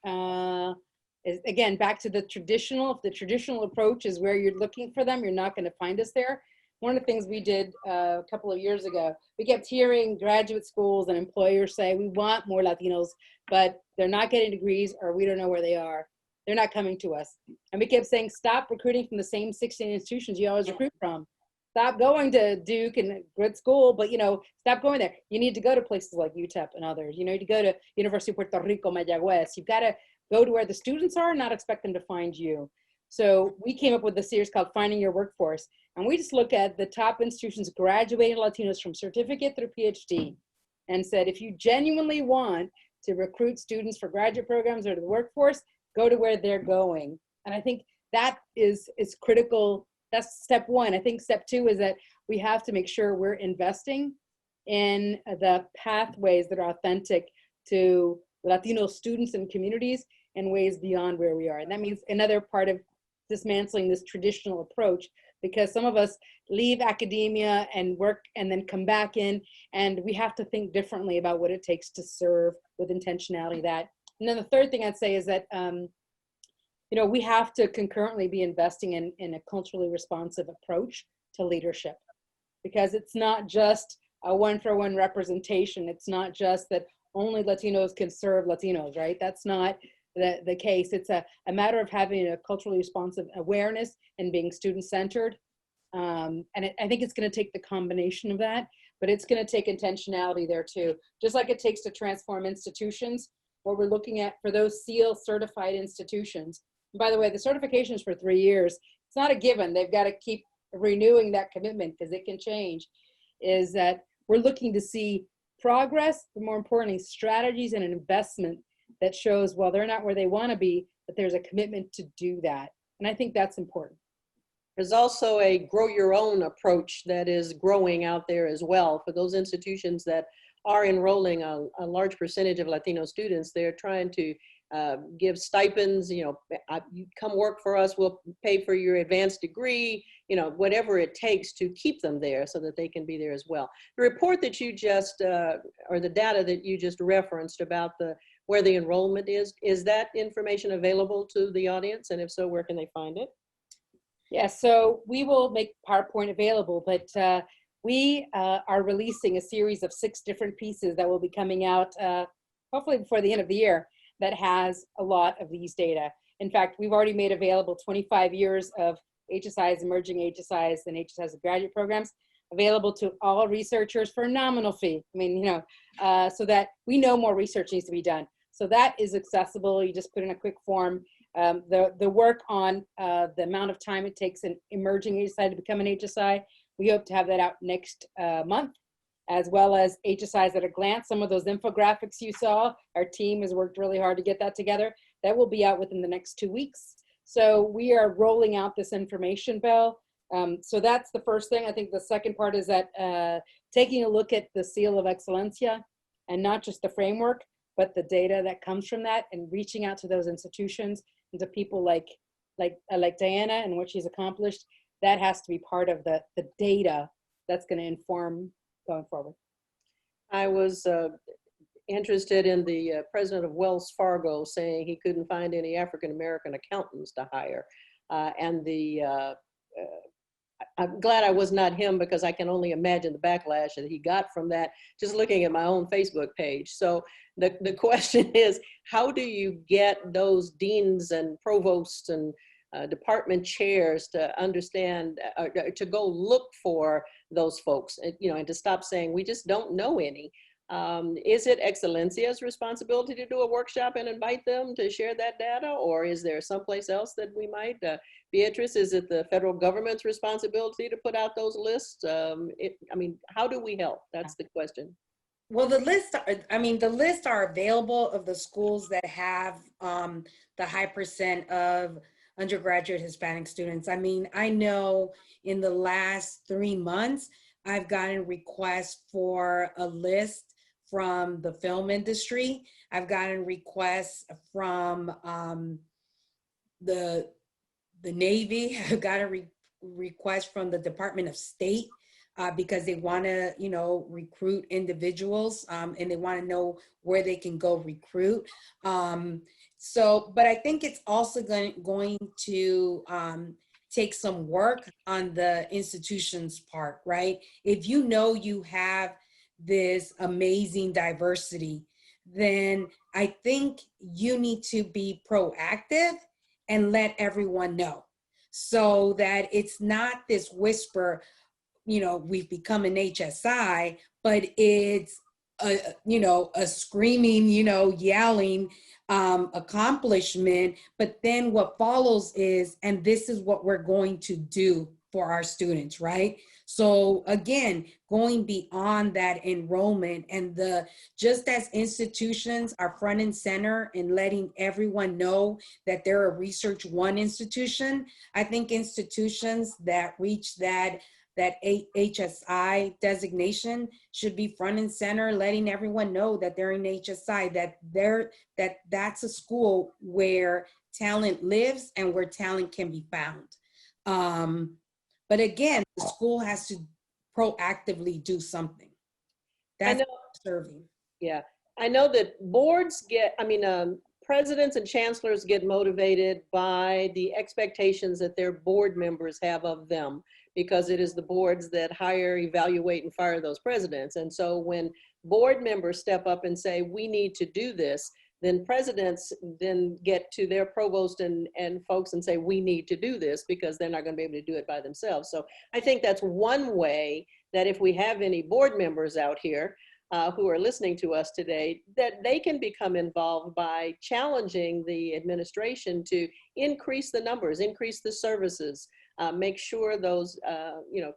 is, again, back to the traditional. If the traditional approach is where you're looking for them, you're not going to find us there. One of the things we did a couple of years ago, we kept hearing graduate schools and employers say, we want more Latinos, but they're not getting degrees, or we don't know where they are. They're not coming to us. And we kept saying, stop recruiting from the same 16 institutions you always recruit from. Stop going to Duke and good school, but, you know, stop going there. You need to go to places like UTEP and others. You need to go to University of Puerto Rico, Mayagüez. You've got to go to where the students are, not expect them to find you. So we came up with a series called Finding Your Workforce. And we just look at the top institutions graduating Latinos from certificate through PhD and said, if you genuinely want to recruit students for graduate programs or to the workforce, go to where they're going. And I think that is critical. That's step one. I think step two is that we have to make sure we're investing in the pathways that are authentic to Latino students and communities in ways beyond where we are. And that means another part of dismantling this traditional approach, because some of us leave academia and work and then come back in, and we have to think differently about what it takes to serve with intentionality. That. And then the third thing I'd say is that you know, we have to concurrently be investing in a culturally responsive approach to leadership, because it's not just a one-for-one representation. It's not just that only Latinos can serve Latinos, right? That's not the case. It's a matter of having a culturally responsive awareness and being student-centered. And I think it's going to take the combination of that, but it's going to take intentionality there too. Just like it takes to transform institutions, what we're looking at for those SEAL certified institutions. And by the way, the certification is for 3 years. It's not a given. They've got to keep renewing that commitment because it can change. Is that we're looking to see progress, but more importantly, strategies and an investment that shows, while they're not where they want to be, that there's a commitment to do that. And I think that's important. There's also a grow your own approach that is growing out there as well. For those institutions that are enrolling a large percentage of Latino students, they're trying to give stipends, you know, you come work for us, we'll pay for your advanced degree, you know, whatever it takes to keep them there so that they can be there as well. The report that you just, or the data that you just referenced about where the enrollment is that information available to the audience? And if so, where can they find it? Yeah, so we will make PowerPoint available, but we are releasing a series of 6 different pieces that will be coming out hopefully before the end of the year that has a lot of these data. In fact, we've already made available 25 years of HSIs, emerging HSIs, and HSIs graduate programs available to all researchers for a nominal fee. I mean, you know, so that we know more research needs to be done. So that is accessible. You just put in a quick form. The work on the amount of time it takes an emerging HSI to become an HSI, we hope to have that out next month, as well as HSIs at a glance. Some of those infographics you saw, our team has worked really hard to get that together. That will be out within the next 2 weeks. So we are rolling out this information, Belle. So that's the first thing. I think the second part is that taking a look at the seal of Excelencia, and not just the framework, but the data that comes from that, and reaching out to those institutions and to people like Diana and what she's accomplished. That has to be part of the data that's going to inform going forward. I was interested in the president of Wells Fargo saying he couldn't find any African-American accountants to hire. I'm glad I was not him, because I can only imagine the backlash that he got from that, just looking at my own Facebook page. So the question is, how do you get those deans and provosts and department chairs to understand, to go look for those folks, you know, and to stop saying, we just don't know any. Is it Excelencia's responsibility to do a workshop and invite them to share that data, or is there someplace else that we might? Beatriz, is it the federal government's responsibility to put out those lists? I mean, how do we help? That's the question. Well, the lists are available of the schools that have the high percent of undergraduate Hispanic students. I mean, I know in the last 3 months, I've gotten requests for a list from the film industry. I've gotten requests from the Navy. I've got a request from the Department of State because they want to, you know, recruit individuals and they want to know where they can go recruit. But I think it's also going to take some work on the institution's part, right? If you know you have this amazing diversity, then I think you need to be proactive and let everyone know, so that it's not this whisper, you know, we've become an HSI, but it's a screaming, yelling accomplishment. But then what follows is, and this is what we're going to do for our students, right? So again, going beyond that enrollment and just as institutions are front and center in letting everyone know that they're a Research 1 institution, I think institutions that reach that HSI designation should be front and center, letting everyone know that they're an HSI, that's a school where talent lives and where talent can be found. But again, the school has to proactively do something. That's serving. Yeah, I know that boards presidents and chancellors get motivated by the expectations that their board members have of them, because it is the boards that hire, evaluate, and fire those presidents. And so when board members step up and say, we need to do this, then presidents then get to their provost and folks and say, we need to do this, because they're not going to be able to do it by themselves. So I think that's one way that if we have any board members out here who are listening to us today, that they can become involved by challenging the administration to increase the numbers, increase the services, make sure those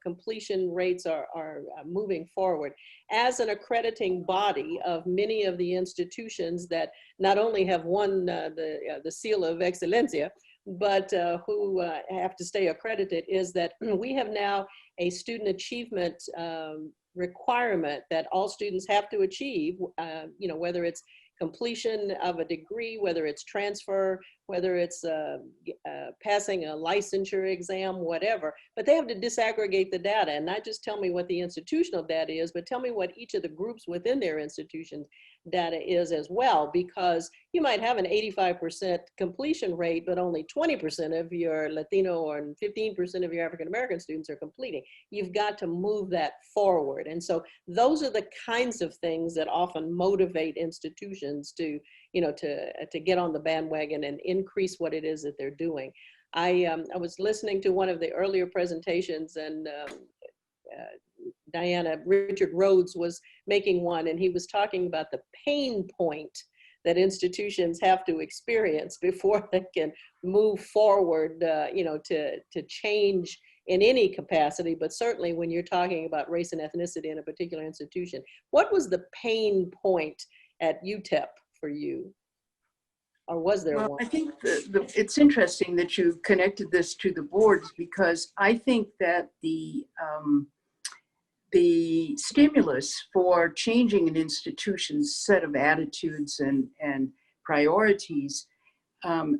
completion rates are moving forward. As an accrediting body of many of the institutions that not only have won the seal of Excelencia, but who have to stay accredited, is that we have now a student achievement requirement that all students have to achieve, whether it's completion of a degree, whether it's transfer, whether it's passing a licensure exam, whatever, but they have to disaggregate the data and not just tell me what the institutional data is, but tell me what each of the groups within their institutions data is as well, because you might have an 85% completion rate, but only 20% of your Latino or 15% of your African-American students are completing. You've got to move that forward. And so those are the kinds of things that often motivate institutions to, you know, to get on the bandwagon and increase what it is that they're doing. I was listening to one of the earlier presentations, and Richard Rhodes was making one, and he was talking about the pain point that institutions have to experience before they can move forward, you know, to change in any capacity, but certainly when you're talking about race and ethnicity in a particular institution. What was the pain point at UTEP for you? Or was there one? I think it's interesting that you connected this to the boards, because I think that the stimulus for changing an institution's set of attitudes and priorities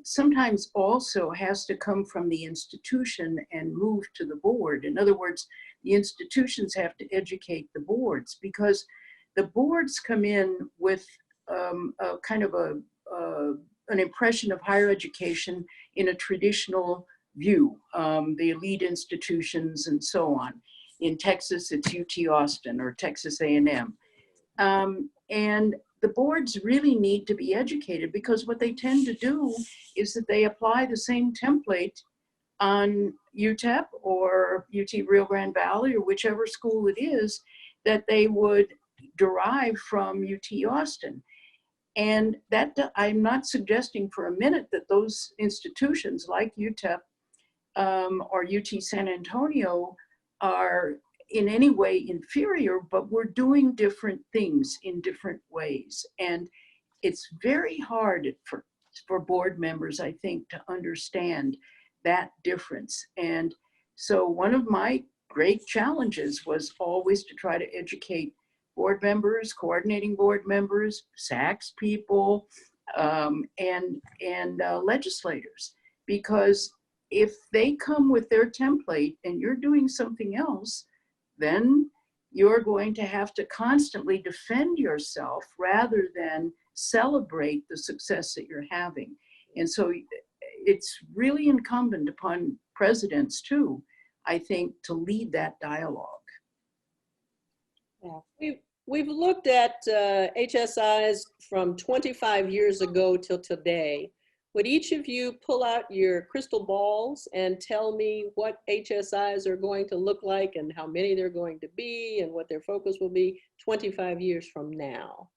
sometimes also has to come from the institution and move to the board. In other words, the institutions have to educate the boards, because the boards come in with a kind of an impression of higher education in a traditional view, the elite institutions and so on. In Texas, it's UT Austin or Texas A&M. And the boards really need to be educated, because what they tend to do is that they apply the same template on UTEP or UT Rio Grande Valley or whichever school it is that they would derive from UT Austin. And that, I'm not suggesting for a minute that those institutions like UTEP or UT San Antonio are in any way inferior, but we're doing different things in different ways. And it's very hard for board members, I think, to understand that difference. And so one of my great challenges was always to try to educate board members, coordinating board members, SACS people, and legislators. Because if they come with their template and you're doing something else, then you're going to have to constantly defend yourself rather than celebrate the success that you're having. And so it's really incumbent upon presidents too, I think, to lead that dialogue. Yeah. We've looked at HSIs from 25 years ago till today. Would each of you pull out your crystal balls and tell me what HSIs are going to look like and how many they're going to be and what their focus will be 25 years from now?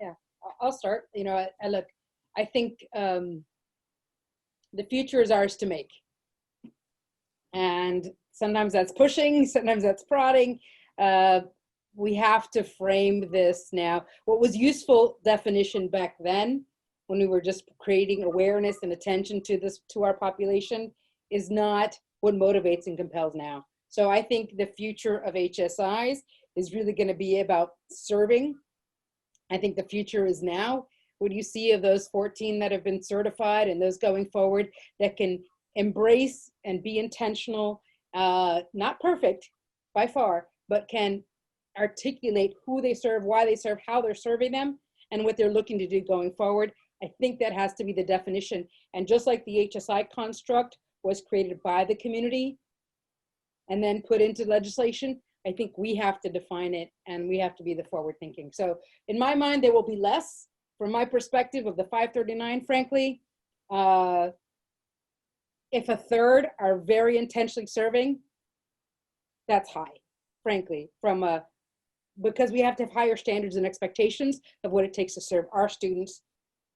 Yeah, I'll start. You know, look, I think the future is ours to make. And sometimes that's pushing, sometimes that's prodding. We have to frame this now. What was useful definition back then, when we were just creating awareness and attention to this, to our population, is not what motivates and compels now. So I think the future of HSIs is really going to be about serving. I think the future is now. What do you see of those 14 that have been certified and those going forward that can embrace and be intentional, not perfect by far, but can articulate who they serve, why they serve, how they're serving them, and what they're looking to do going forward. I think that has to be the definition. And just like the HSI construct was created by the community and then put into legislation, I think we have to define it and we have to be the forward thinking. So in my mind, there will be less. From my perspective of the 539, frankly, if a third are very intentionally serving, that's high, frankly, because we have to have higher standards and expectations of what it takes to serve our students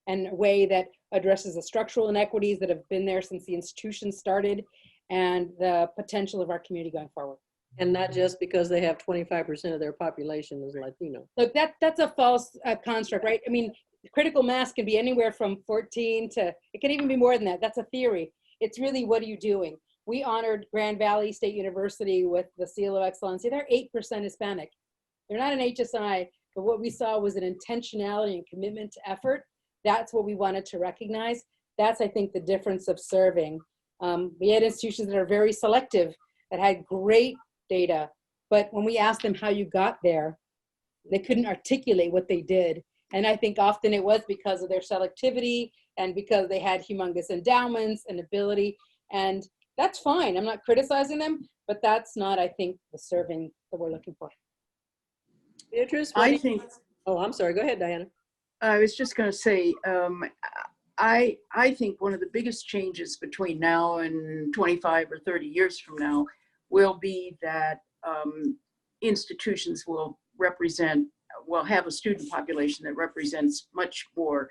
in a way that addresses the structural inequities that have been there since the institution started and the potential of our community going forward. And not just because they have 25% of their population is Latino. Look, that's a false construct, right? I mean, critical mass can be anywhere from 14 to, it can even be more than that. That's a theory. It's really, what are you doing? We honored Grand Valley State University with the Seal of Excelencia. They're 8% Hispanic. They're not an HSI, but what we saw was an intentionality and commitment to effort. That's what we wanted to recognize. That's, I think, the difference of serving. We had institutions that are very selective, that had great data, but when we asked them how you got there, they couldn't articulate what they did. And I think often it was because of their selectivity and because they had humongous endowments and ability. And that's fine. I'm not criticizing them, but that's not, I think, the serving that we're looking for. Beatrice, oh, I'm sorry. Go ahead, Diana. I was just going to say, I think one of the biggest changes between now and 25 or 30 years from now will be that institutions will have a student population that represents much more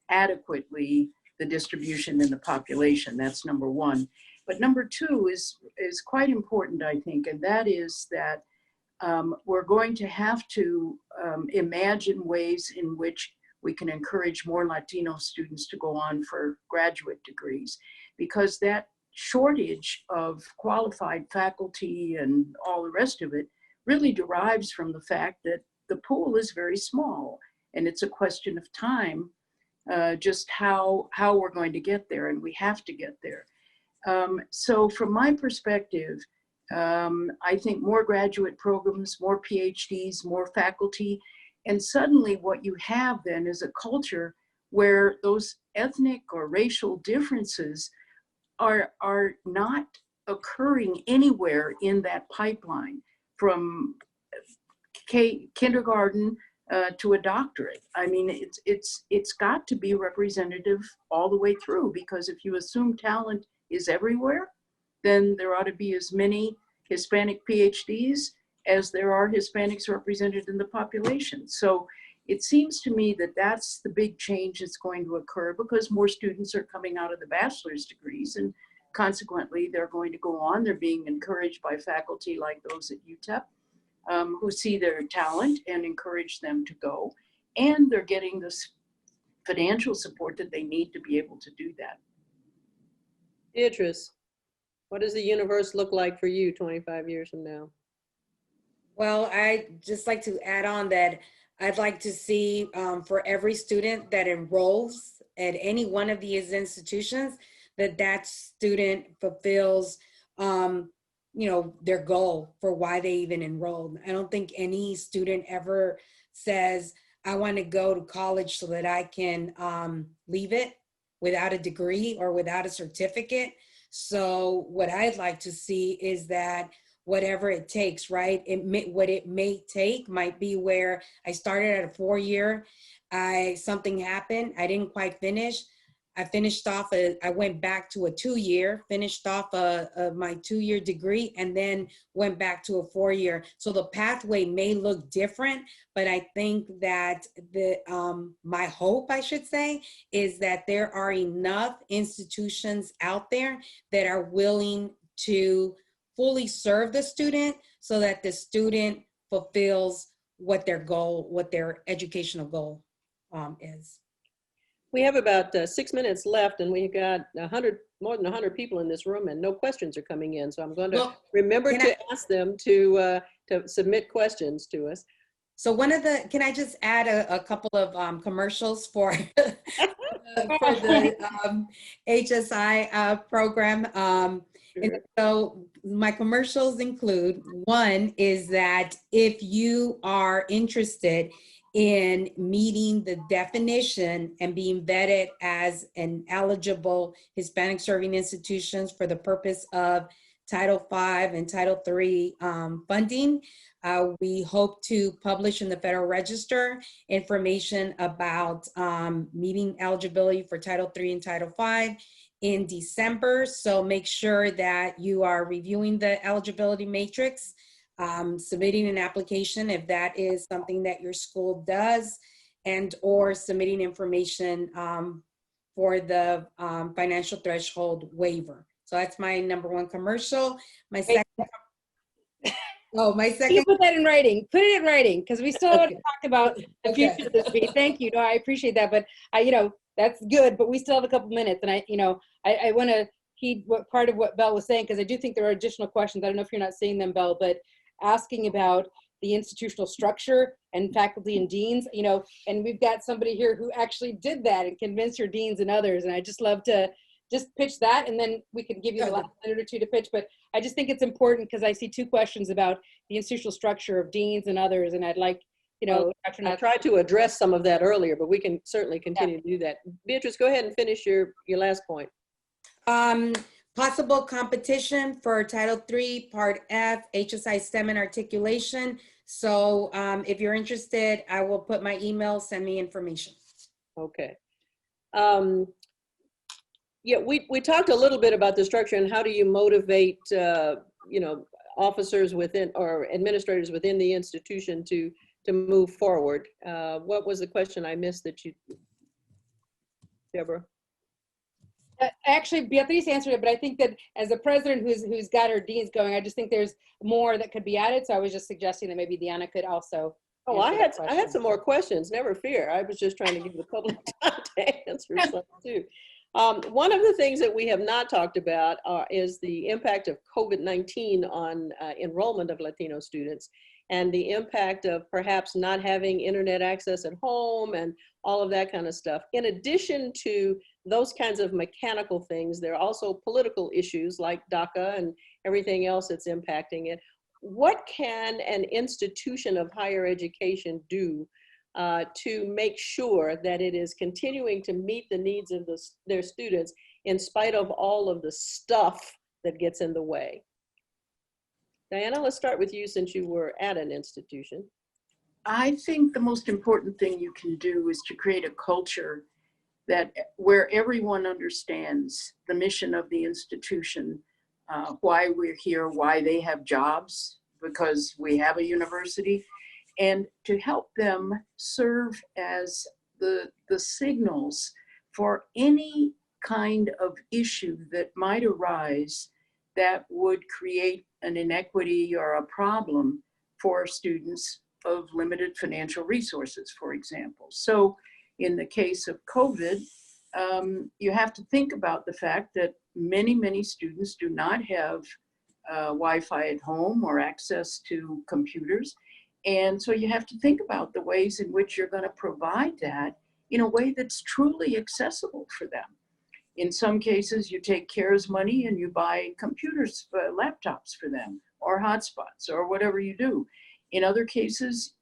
adequately the distribution in the population. That's number one. But number two is quite important, I think, and that is that we're going to have to imagine ways in which we can encourage more Latino students to go on for graduate degrees, because that shortage of qualified faculty and all the rest of it really derives from the fact that the pool is very small, and it's a question of time, just how we're going to get there, and we have to get there. So from my perspective, I think more graduate programs, more PhDs, more faculty, and suddenly what you have then is a culture where those ethnic or racial differences are not occurring anywhere in that pipeline, from kindergarten to a doctorate. I mean, it's got to be representative all the way through, because if you assume talent is everywhere, then there ought to be as many Hispanic PhDs as there are Hispanics represented in the population. So it seems to me that that's the big change that's going to occur, because more students are coming out of the bachelor's degrees, and consequently they're going to go on. They're being encouraged by faculty like those at UTEP who see their talent and encourage them to go. And they're getting this financial support that they need to be able to do that. Beatrice, what does the universe look like for you 25 years from now? Well, I'd just like to add on that I'd like to see for every student that enrolls at any one of these institutions, that student fulfills their goal for why they even enrolled. I don't think any student ever says, I want to go to college so that I can leave it without a degree or without a certificate. So what I'd like to see is that whatever it takes, right? What it may take might be where I started at a 4-year, something happened, I didn't quite finish. I finished off, I went back to a 2-year, finished off my 2-year degree, and then went back to a 4-year. So the pathway may look different, but I think that my hope, I should say, is that there are enough institutions out there that are willing to fully serve the student so that the student fulfills what their educational goal is. We have about 6 minutes left, and we've got more than 100 people in this room, and no questions are coming in. So I'm going to remember to ask them to submit questions to us. So can I just add a couple of commercials for the HSI program? Sure. And so my commercials include, one is that if you are interested in meeting the definition and being vetted as an eligible Hispanic-serving institutions for the purpose of Title V and Title III funding, we hope to publish in the Federal Register information about meeting eligibility for Title III and Title V in December. So make sure that you are reviewing the eligibility matrix, submitting an application if that is something that your school does, and or submitting information for the financial threshold waiver. So that's my #1 commercial. My second. You put that in writing. Put it in writing, because we still want to talk about the future of this week. Thank you. No, I appreciate that, but that's good. But we still have a couple minutes, and I want to heed what part of what Belle was saying, because I do think there are additional questions. I don't know if you're not seeing them, Belle, but asking about the institutional structure and faculty and deans, you know, and we've got somebody here who actually did that and convinced your deans and others. And I just love to just pitch that, and then we can give you the last minute or two to pitch. But I just think it's important because I see two questions about the institutional structure of deans and others, and I'd like, you know, well, I tried to address some of that earlier, but we can certainly continue to do that. Beatriz, go ahead and finish your last point. Possible competition for Title III, Part F, HSI STEM and articulation. So if you're interested, I will put my email, send me information. Okay. Yeah, we talked a little bit about the structure and how do you motivate, you know, officers within or administrators within the institution to move forward. What was the question I missed that you, Deborah? Actually, Beatriz answered it, but I think that as a president who's got her deans going, I just think there's more that could be added. So I was just suggesting that maybe Deanna could also. Oh, I had some more questions. Never fear. I was just trying to give the public time to answer some too. One of the things that we have not talked about is the impact of COVID-19 on enrollment of Latino students, and the impact of perhaps not having internet access at home and all of that kind of stuff. In addition to those kinds of mechanical things, there are also political issues like DACA and everything else that's impacting it. What can an institution of higher education do to make sure that it is continuing to meet the needs of their students in spite of all of the stuff that gets in the way? Diana, let's start with you since you were at an institution. I think the most important thing you can do is to create a culture that where everyone understands the mission of the institution, why we're here, why they have jobs, because we have a university, and to help them serve as the signals for any kind of issue that might arise that would create an inequity or a problem for students of limited financial resources, for example. So in the case of COVID, you have to think about the fact that many students do not have Wi-Fi at home or access to computers. And so you have to think about the ways in which you're going to provide that in a way that's truly accessible for them. In some cases, you take CARES money and you buy computers, laptops for them, or hotspots, or whatever you do. In other cases,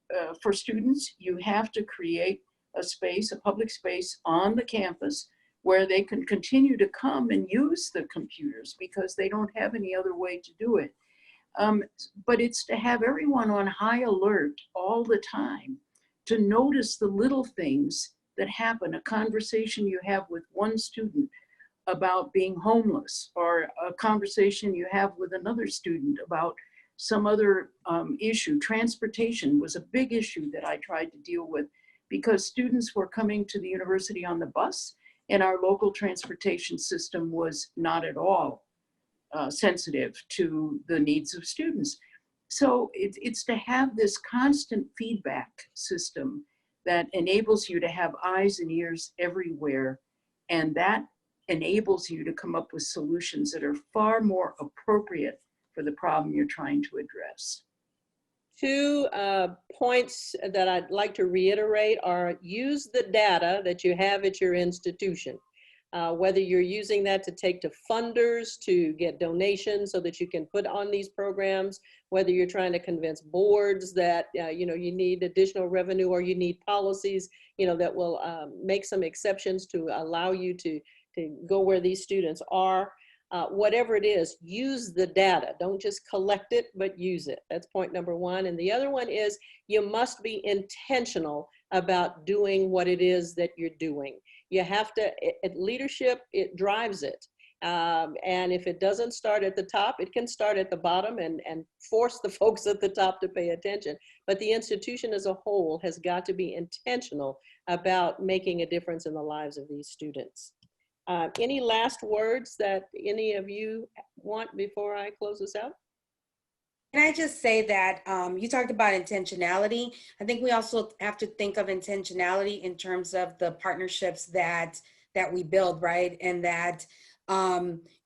for students, you have to create a space, a public space on the campus where they can continue to come and use the computers because they don't have any other way to do it. But it's to have everyone on high alert all the time to notice the little things that happen, a conversation you have with one student about being homeless, or a conversation you have with another student about some other issue. Transportation was a big issue that I tried to deal with because students were coming to the university on the bus and our local transportation system was not at all sensitive to the needs of students. So it's to have this constant feedback system that enables you to have eyes and ears everywhere, and that enables you to come up with solutions that are far more appropriate for the problem you're trying to address. 2 points that I'd like to reiterate are: use the data that you have at your institution. Whether you're using that to take to funders to get donations so that you can put on these programs, whether you're trying to convince boards that you know, you need additional revenue, or you need policies, you know, that will make some exceptions to allow you to go where these students are. Whatever it is, use the data. Don't just collect it, but use it. That's point number 1. And the other one is you must be intentional about doing what it is that you're doing. You have to, leadership, it drives it. And if it doesn't start at the top, it can start at the bottom and force the folks at the top to pay attention. But the institution as a whole has got to be intentional about making a difference in the lives of these students. Any last words that any of you want before I close this out? Can I just say that you talked about intentionality. I think we also have to think of intentionality in terms of the partnerships that we build, right? And that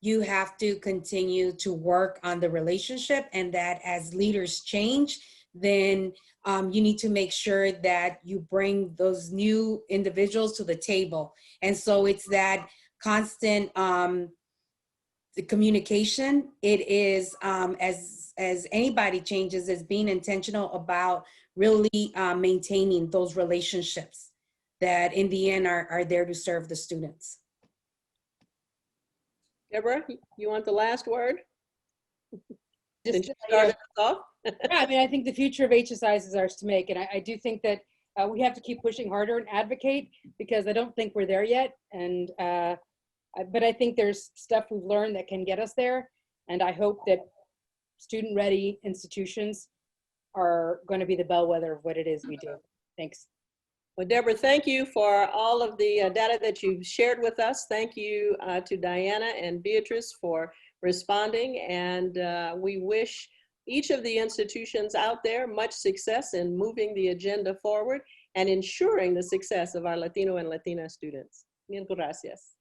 you have to continue to work on the relationship, and that as leaders change, then you need to make sure that you bring those new individuals to the table. And so it's that constant the communication. It is, as anybody changes, is being intentional about really maintaining those relationships that in the end are there to serve the students. Deborah, you want the last word? Since Just, you started us off. yeah, I mean, I think the future of HSIs is ours to make. And I do think that we have to keep pushing harder and advocate, because I don't think we're there yet. And, but I think there's stuff we've learned that can get us there. And I hope that student-ready institutions are going to be the bellwether of what it is we do. Thanks. Well, Deborah, thank you for all of the data that you've shared with us. Thank you to Diana and Beatriz for responding. And we wish each of the institutions out there much success in moving the agenda forward and ensuring the success of our Latino and Latina students. Mil gracias.